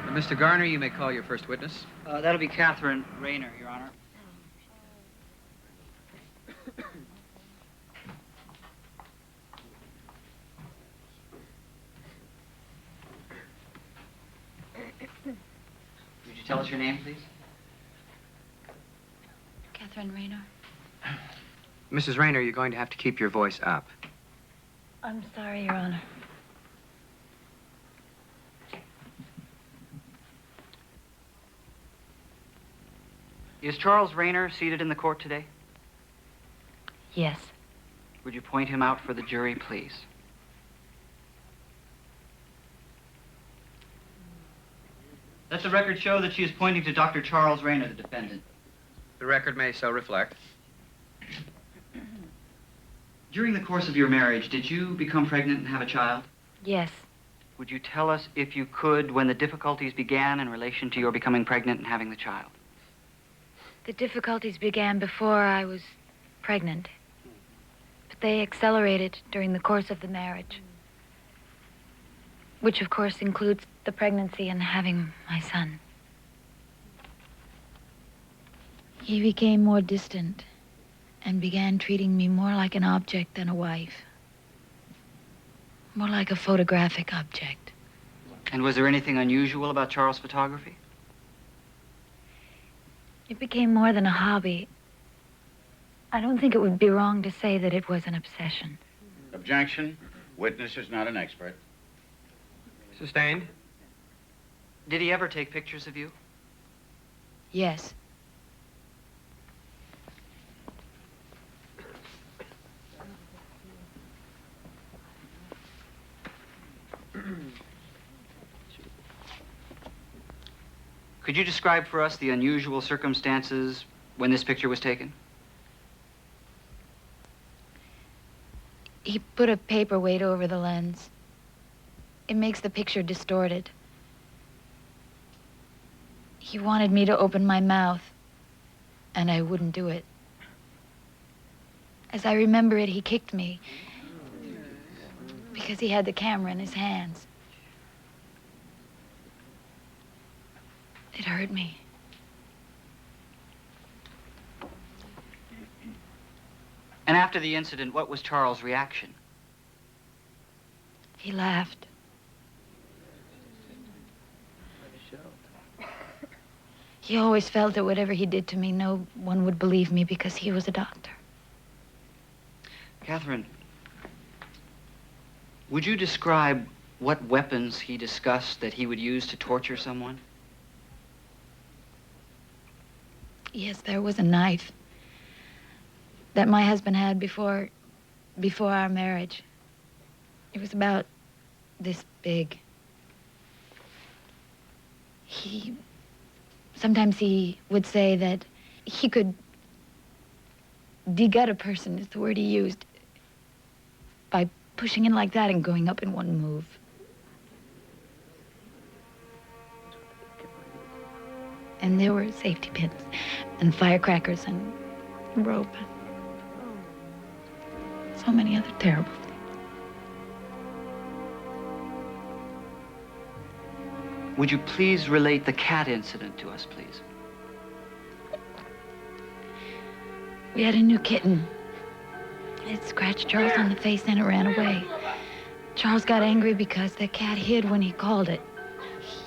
Mr. Garner, you may call your first witness. That'll be Catherine Rayner, Your Honor. Would you tell us your name, please? Catherine Rayner. Mrs. Rayner, you're going to have to keep your voice up. I'm sorry, Your Honor. Is Charles Rayner seated in the court today? Yes. Would you point him out for the jury, please? Let the record show that she is pointing to Dr. Charles Rayner, the defendant. The record may so reflect. During the course of your marriage, did you become pregnant and have a child? Yes. Would you tell us, if you could, when the difficulties began in relation to your becoming pregnant and having the child? The difficulties began before I was pregnant. But they accelerated during the course of the marriage. Which, of course, includes the pregnancy and having my son. He became more distant and began treating me more like an object than a wife. More like a photographic object. And was there anything unusual about Charles' photography? It became more than a hobby. I don't think it would be wrong to say that it was an obsession. Objection. Witness is not an expert. Sustained. Did he ever take pictures of you? Yes. Could you describe for us the unusual circumstances when this picture was taken? He put a paperweight over the lens. It makes the picture distorted. He wanted me to open my mouth, and I wouldn't do it. As I remember it, he kicked me because he had the camera in his hands. It hurt me. And after the incident, what was Charles' reaction? He laughed. He always felt that whatever he did to me, no one would believe me because he was a doctor. Catherine, would you describe what weapons he discussed that he would use to torture someone? Yes, there was a knife that my husband had before our marriage. It was about this big. Sometimes he would say that he could de-gut a person, is the word he used, by pushing in like that and going up in one move. And there were safety pins and firecrackers and rope. So many other terrible things. Would you please relate the cat incident to us, please? We had a new kitten. It scratched Charles on the face and it ran away. Charles got angry because the cat hid when he called it.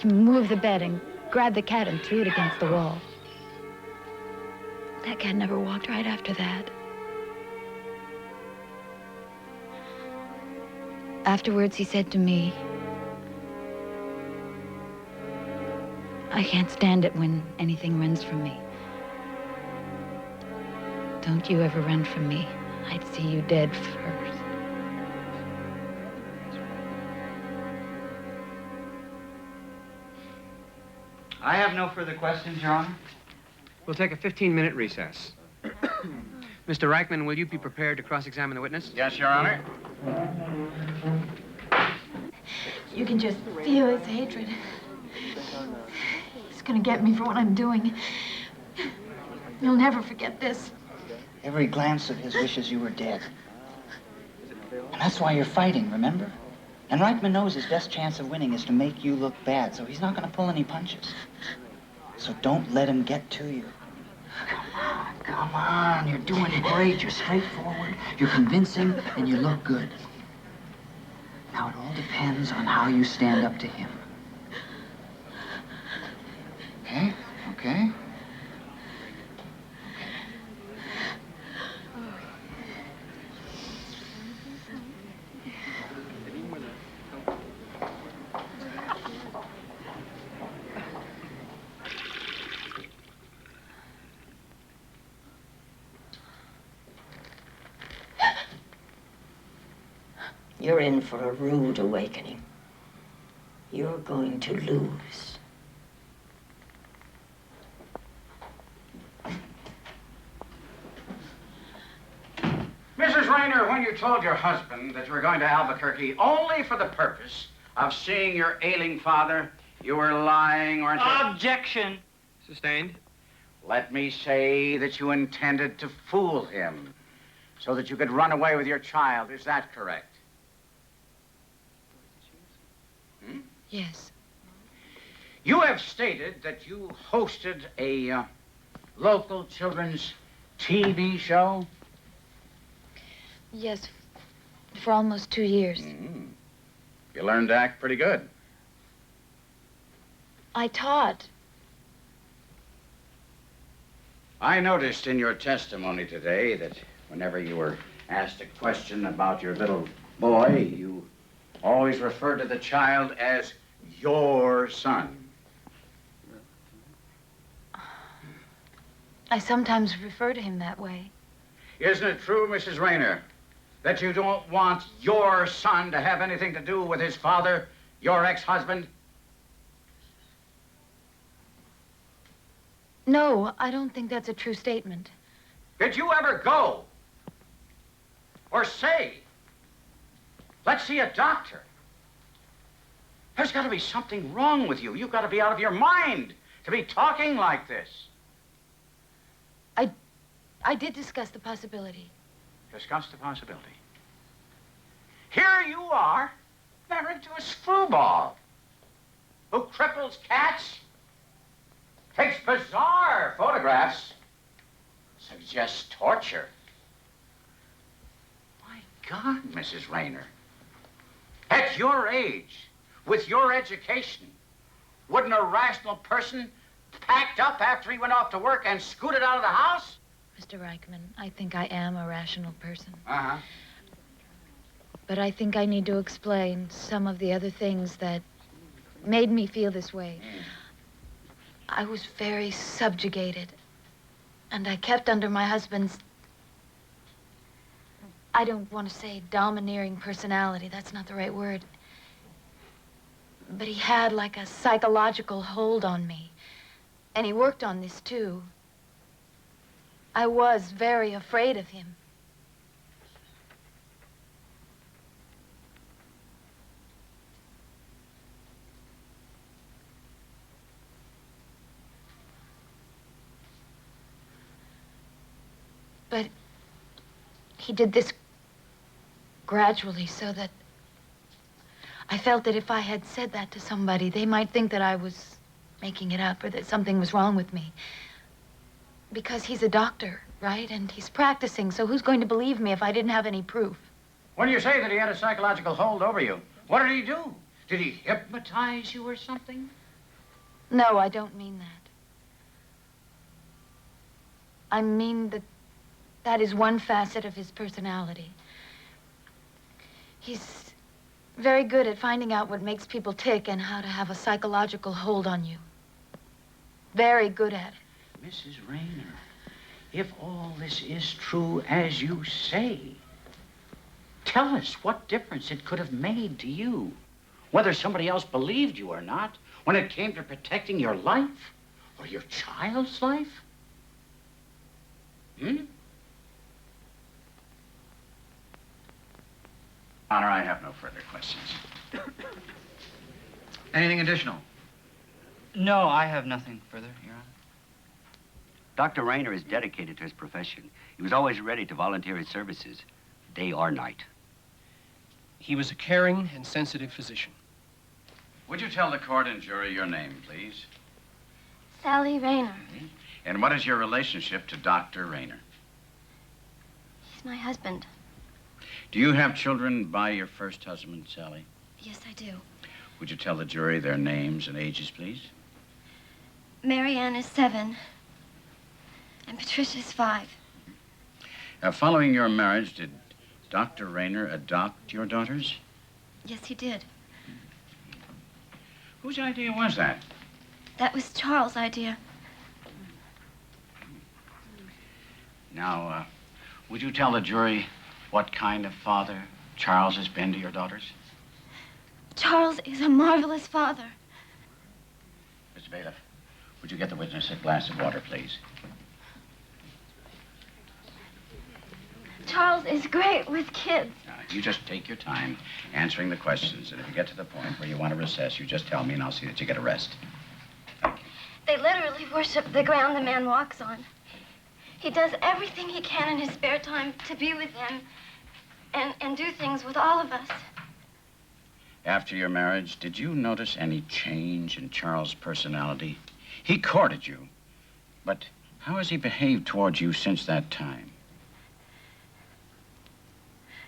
He moved the bed and grabbed the cat and threw it against the wall. That cat never walked right after that. Afterwards, he said to me, "I can't stand it when anything runs from me. Don't you ever run from me. I'd see you dead first." I have no further questions, Your Honor. We'll take a 15-minute recess. Mr. Reichman, will you be prepared to cross-examine the witness? Yes, Your Honor. You can just feel his hatred. He's gonna get me for what I'm doing. You'll never forget this. Every glance of his wishes you were dead. And that's why you're fighting, remember? And Reichman knows his best chance of winning is to make you look bad, so he's not going to pull any punches. So don't let him get to you. Come on, you're doing great. You're straightforward, you're convincing, and you look good. Now, it all depends on how you stand up to him. Okay? Okay? You're in for a rude awakening. You're going to lose. Mrs. Rayner, when you you told your husband that you were going to Albuquerque only for the purpose of seeing your ailing father, you were lying, weren't you? Objection. Sustained. Let me say that you intended to fool him so that you could run away with your child. Is that correct? Yes. You have stated that you hosted a local children's TV show? Yes, for almost 2 years. You learned to act pretty good. I taught. I noticed in your testimony today that whenever you were asked a question about your little boy, you always referred to the child as your son. I sometimes refer to him that way. Isn't it true, Mrs. Rayner, that you don't want your son to have anything to do with his father, your ex-husband? No, I don't think that's a true statement. Did you ever go or say, let's see a doctor? There's got to be something wrong with you. You've got to be out of your mind to be talking like this. I did discuss the possibility. Discuss the possibility. Here you are, married to a screwball who cripples cats, takes bizarre photographs, suggests torture. My God, Mrs. Rayner, at your age, with your education, wouldn't a rational person packed up after he went off to work and scooted out of the house? Mr. Reichman, I think I am a rational person. Uh-huh. But I think I need to explain some of the other things that made me feel this way. I was very subjugated, and I kept under my husband's, I don't want to say domineering personality, that's not the right word. But he had like a psychological hold on me, and he worked on this too. I was very afraid of him. But he did this gradually so that I felt that if I had said that to somebody, they might think that I was making it up or that something was wrong with me. Because he's a doctor, right? And he's practicing, so who's going to believe me if I didn't have any proof? When you say that he had a psychological hold over you, what did he do? Did he hypnotize you or something? No, I don't mean that. I mean that that is one facet of his personality. He's very good at finding out what makes people tick and how to have a psychological hold on you. Very good at it. Mrs. Rayner, if all this is true as you say, tell us what difference it could have made to you, whether somebody else believed you or not, when it came to protecting your life or your child's life. Honor, I have no further questions. Anything additional? No, I have nothing further, Your Honor. Dr. Rayner is dedicated to his profession. He was always ready to volunteer his services, day or night. He was a caring and sensitive physician. Would you tell the court and jury your name, please? Sally Rayner. And what is your relationship to Dr. Rayner? He's my husband. Do you have children by your first husband, Sally? Yes, I do. Would you tell the jury their names and ages, please? Mary Ann is 7. And Patricia's 5. Following your marriage, did Dr. Rayner adopt your daughters? Yes, he did. Whose idea was that? That was Charles' idea. Now, would you tell the jury what kind of father Charles has been to your daughters? Charles is a marvelous father. Mr. Bailiff, would you get the witness a glass of water, please? Charles is great with kids. You just take your time answering the questions, and if you get to the point where you want to recess, you just tell me, and I'll see that you get a rest. They literally worship the ground the man walks on. He does everything he can in his spare time to be with them and do things with all of us. After your marriage, did you notice any change in Charles' personality? He courted you, but how has he behaved towards you since that time?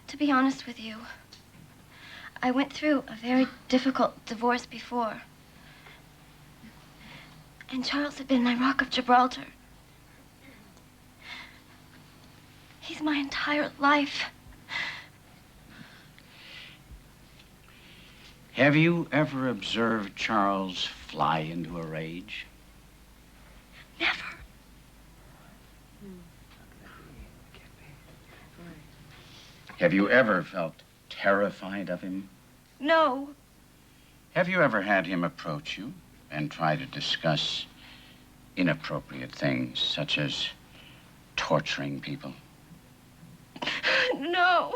To be honest with you, I went through a very difficult divorce before. And Charles had been my Rock of Gibraltar. He's my entire life. Have you ever observed Charles fly into a rage? Never. Have you ever felt terrified of him? No. Have you ever had him approach you and try to discuss inappropriate things, such as torturing people? No.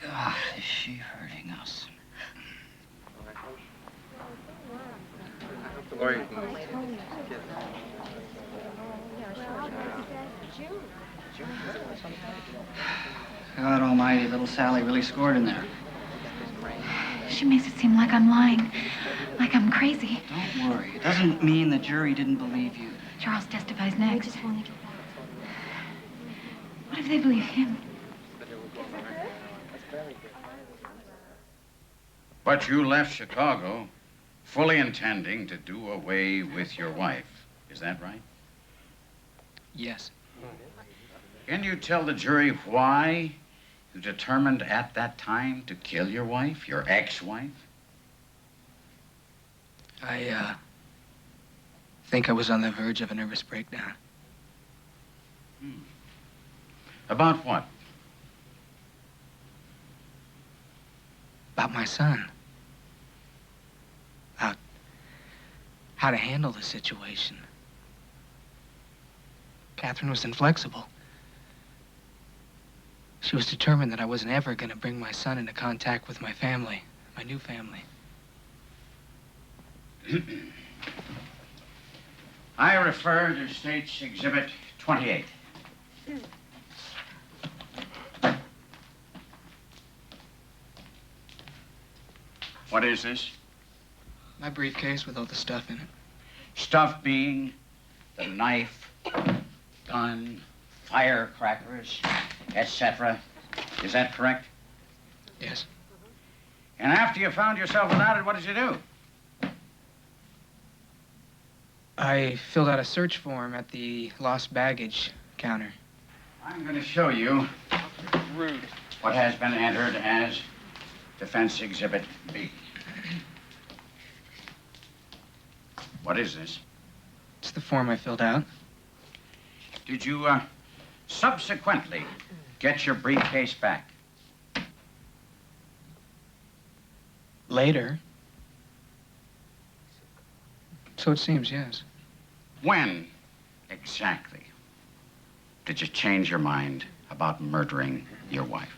God, is she hurting us? God almighty, little Sally really scored in there. She makes it seem like I'm lying, like I'm crazy. Don't worry. It doesn't mean the jury didn't believe you. Charles testifies next. What if they believe him? But you left Chicago fully intending to do away with your wife. Is that right? Yes. Can you tell the jury why you determined at that time to kill your wife, your ex-wife? I think I was on the verge of a nervous breakdown. About what? About my son. About how to handle the situation. Catherine was inflexible. She was determined that I wasn't ever going to bring my son into contact with my family, my new family. I refer to State's Exhibit 28. What is this? My briefcase with all the stuff in it. Stuff being the knife, gun, firecrackers, etc. Is that correct? Yes. And after you found yourself without it, what did you do? I filled out a search form at the lost baggage counter. I'm going to show you what has been entered as Defense Exhibit B. What is this? It's the form I filled out. Did you subsequently get your briefcase back? Later. So it seems, yes. When exactly did you change your mind about murdering your wife?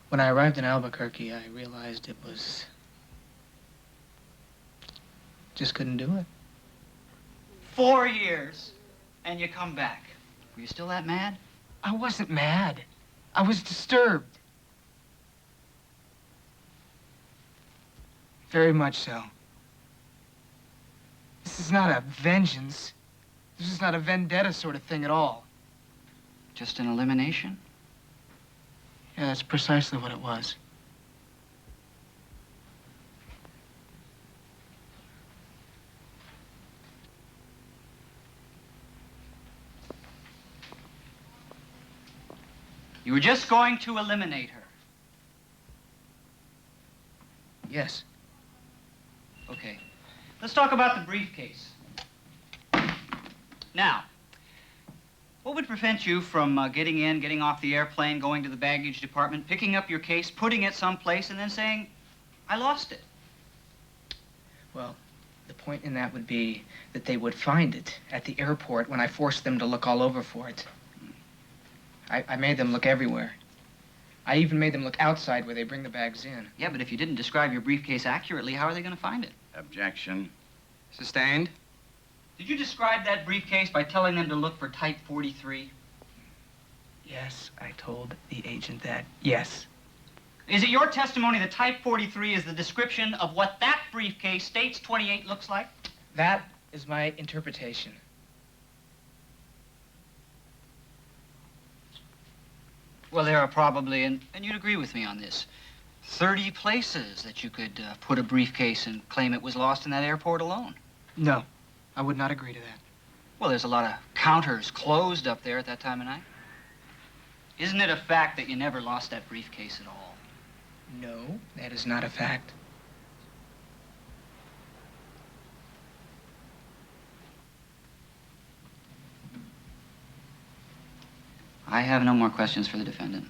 When I arrived in Albuquerque, I realized it was... just couldn't do it. 4 years, and you come back. Were you still that mad? I wasn't mad. I was disturbed. Very much so. This is not a vengeance. This is not a vendetta sort of thing at all. Just an elimination? Yeah, that's precisely what it was. You were just going to eliminate her. Yes. Okay. Let's talk about the briefcase. Now, what would prevent you from getting in, getting off the airplane, going to the baggage department, picking up your case, putting it someplace, and then saying, I lost it? Well, The point in that would be that they would find it at the airport when I forced them to look all over for it. I made them look everywhere. I even made them look outside where they bring the bags in. Yeah, but if you didn't describe your briefcase accurately, how are they going to find it? Objection. Sustained. Did you describe that briefcase by telling them to look for type 43? Yes, I told the agent that. Yes. Is it your testimony that type 43 is the description of what that briefcase states 28 looks like? That is my interpretation. Well, there are probably, and you'd agree with me on this, 30 places that you could put a briefcase and claim it was lost in that airport alone. No, I would not agree to that. Well, there's a lot of counters closed up there at that time of night. Isn't it a fact that you never lost that briefcase at all? No, that is not a fact. I have no more questions for the defendant.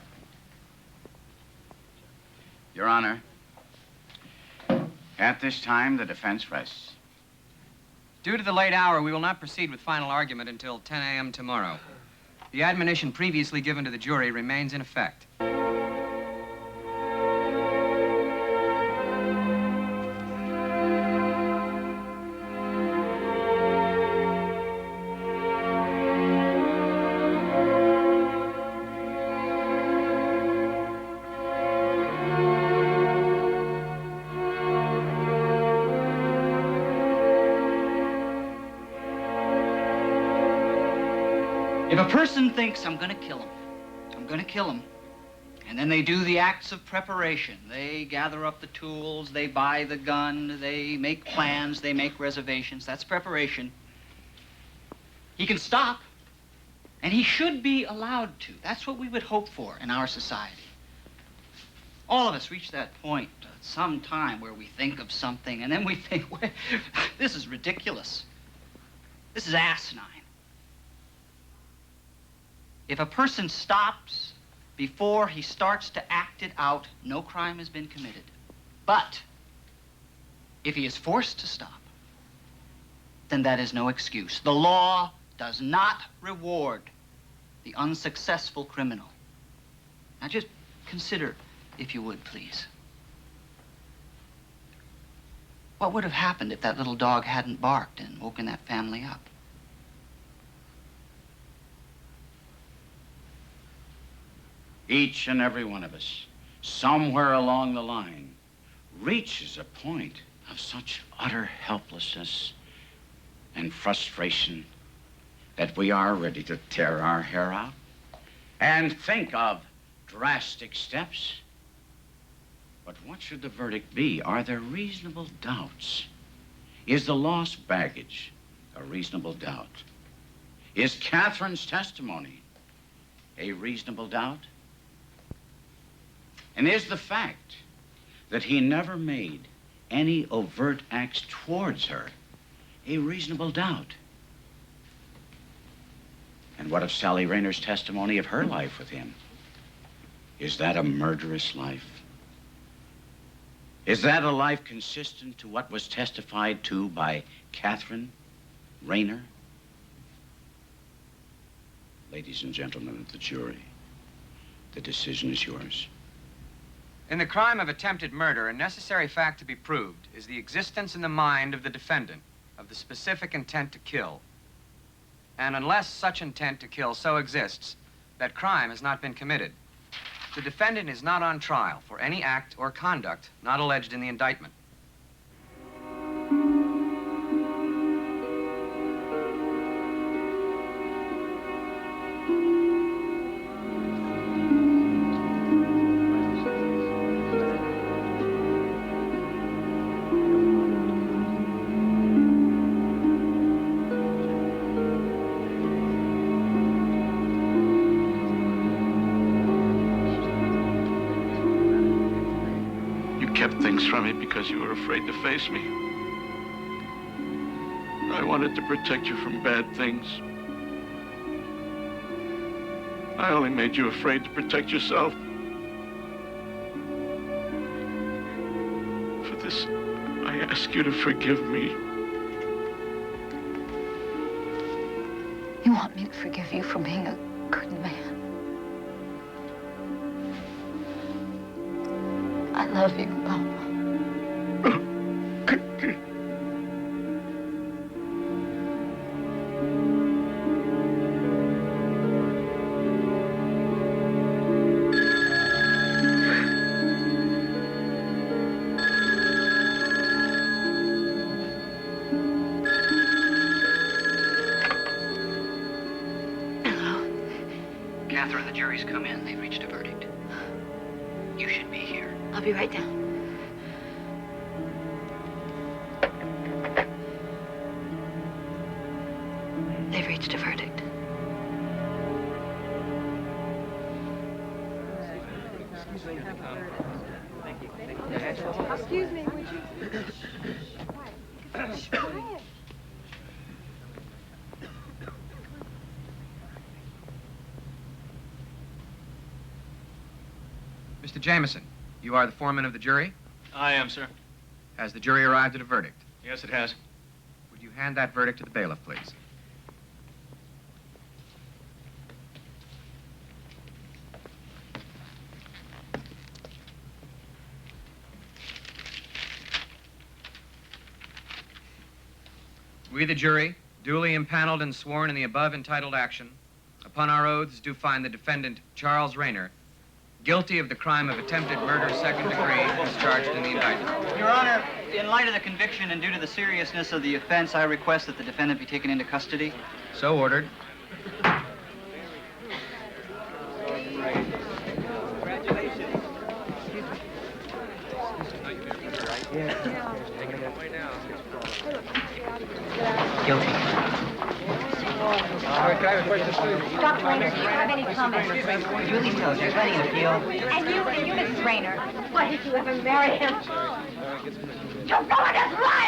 Your Honor, at this time, the defense rests. Due to the late hour, we will not proceed with final argument until 10 a.m. tomorrow. The admonition previously given to the jury remains in effect. If a person thinks, I'm gonna kill him, and then they do the acts of preparation, they gather up the tools, they buy the gun, they make plans, they make reservations, that's preparation. He can stop, and he should be allowed to. That's what we would hope for in our society. All of us reach that point at some time where we think of something, and then we think, well, this is ridiculous. This is asinine. If a person stops before he starts to act it out, no crime has been committed. But if he is forced to stop, then that is no excuse. The law does not reward the unsuccessful criminal. Now just consider, if you would, please. What would have happened if that little dog hadn't barked and woken that family up? Each and every one of us, somewhere along the line, reaches a point of such utter helplessness and frustration that we are ready to tear our hair out and think of drastic steps. But what should the verdict be? Are there reasonable doubts? Is the lost baggage a reasonable doubt? Is Catherine's testimony a reasonable doubt? And is the fact that he never made any overt acts towards her a reasonable doubt? And what of Sally Rayner's testimony of her life with him? Is that a murderous life? Is that a life consistent to what was testified to by Catherine Rayner? Ladies and gentlemen of the jury, the decision is yours. In the crime of attempted murder, a necessary fact to be proved is the existence in the mind of the defendant of the specific intent to kill. And unless such intent to kill so exists, that crime has not been committed. The defendant is not on trial for any act or conduct not alleged in the indictment. From me because you were afraid to face me. I wanted to protect you from bad things. I only made you afraid to protect yourself. For this, I ask you to forgive me. want me to forgive you for being a good man. I love you, Papa. Catherine, the jury's come in. They've reached a verdict. You should be here. I'll be right down. They've reached a verdict. Excuse me, would you? Quiet. Mr. Jameson, you are the foreman of the jury? I am, sir. Has the jury arrived at a verdict? Yes, it has. Would you hand that verdict to the bailiff, please? We, the jury, duly impaneled and sworn in the above entitled action, upon our oaths do find the defendant, Charles Rayner, guilty of the crime of attempted murder, second degree, as charged in the indictment. Your Honor, in light of the conviction and due to the seriousness of the offense, I request that the defendant be taken into custody. So ordered. Guilty. Dr. Rayner, do you have any comments? Would you at least tell us, you're planning an appeal? And you, Mrs. Rayner, why did you ever marry him? You're going to run!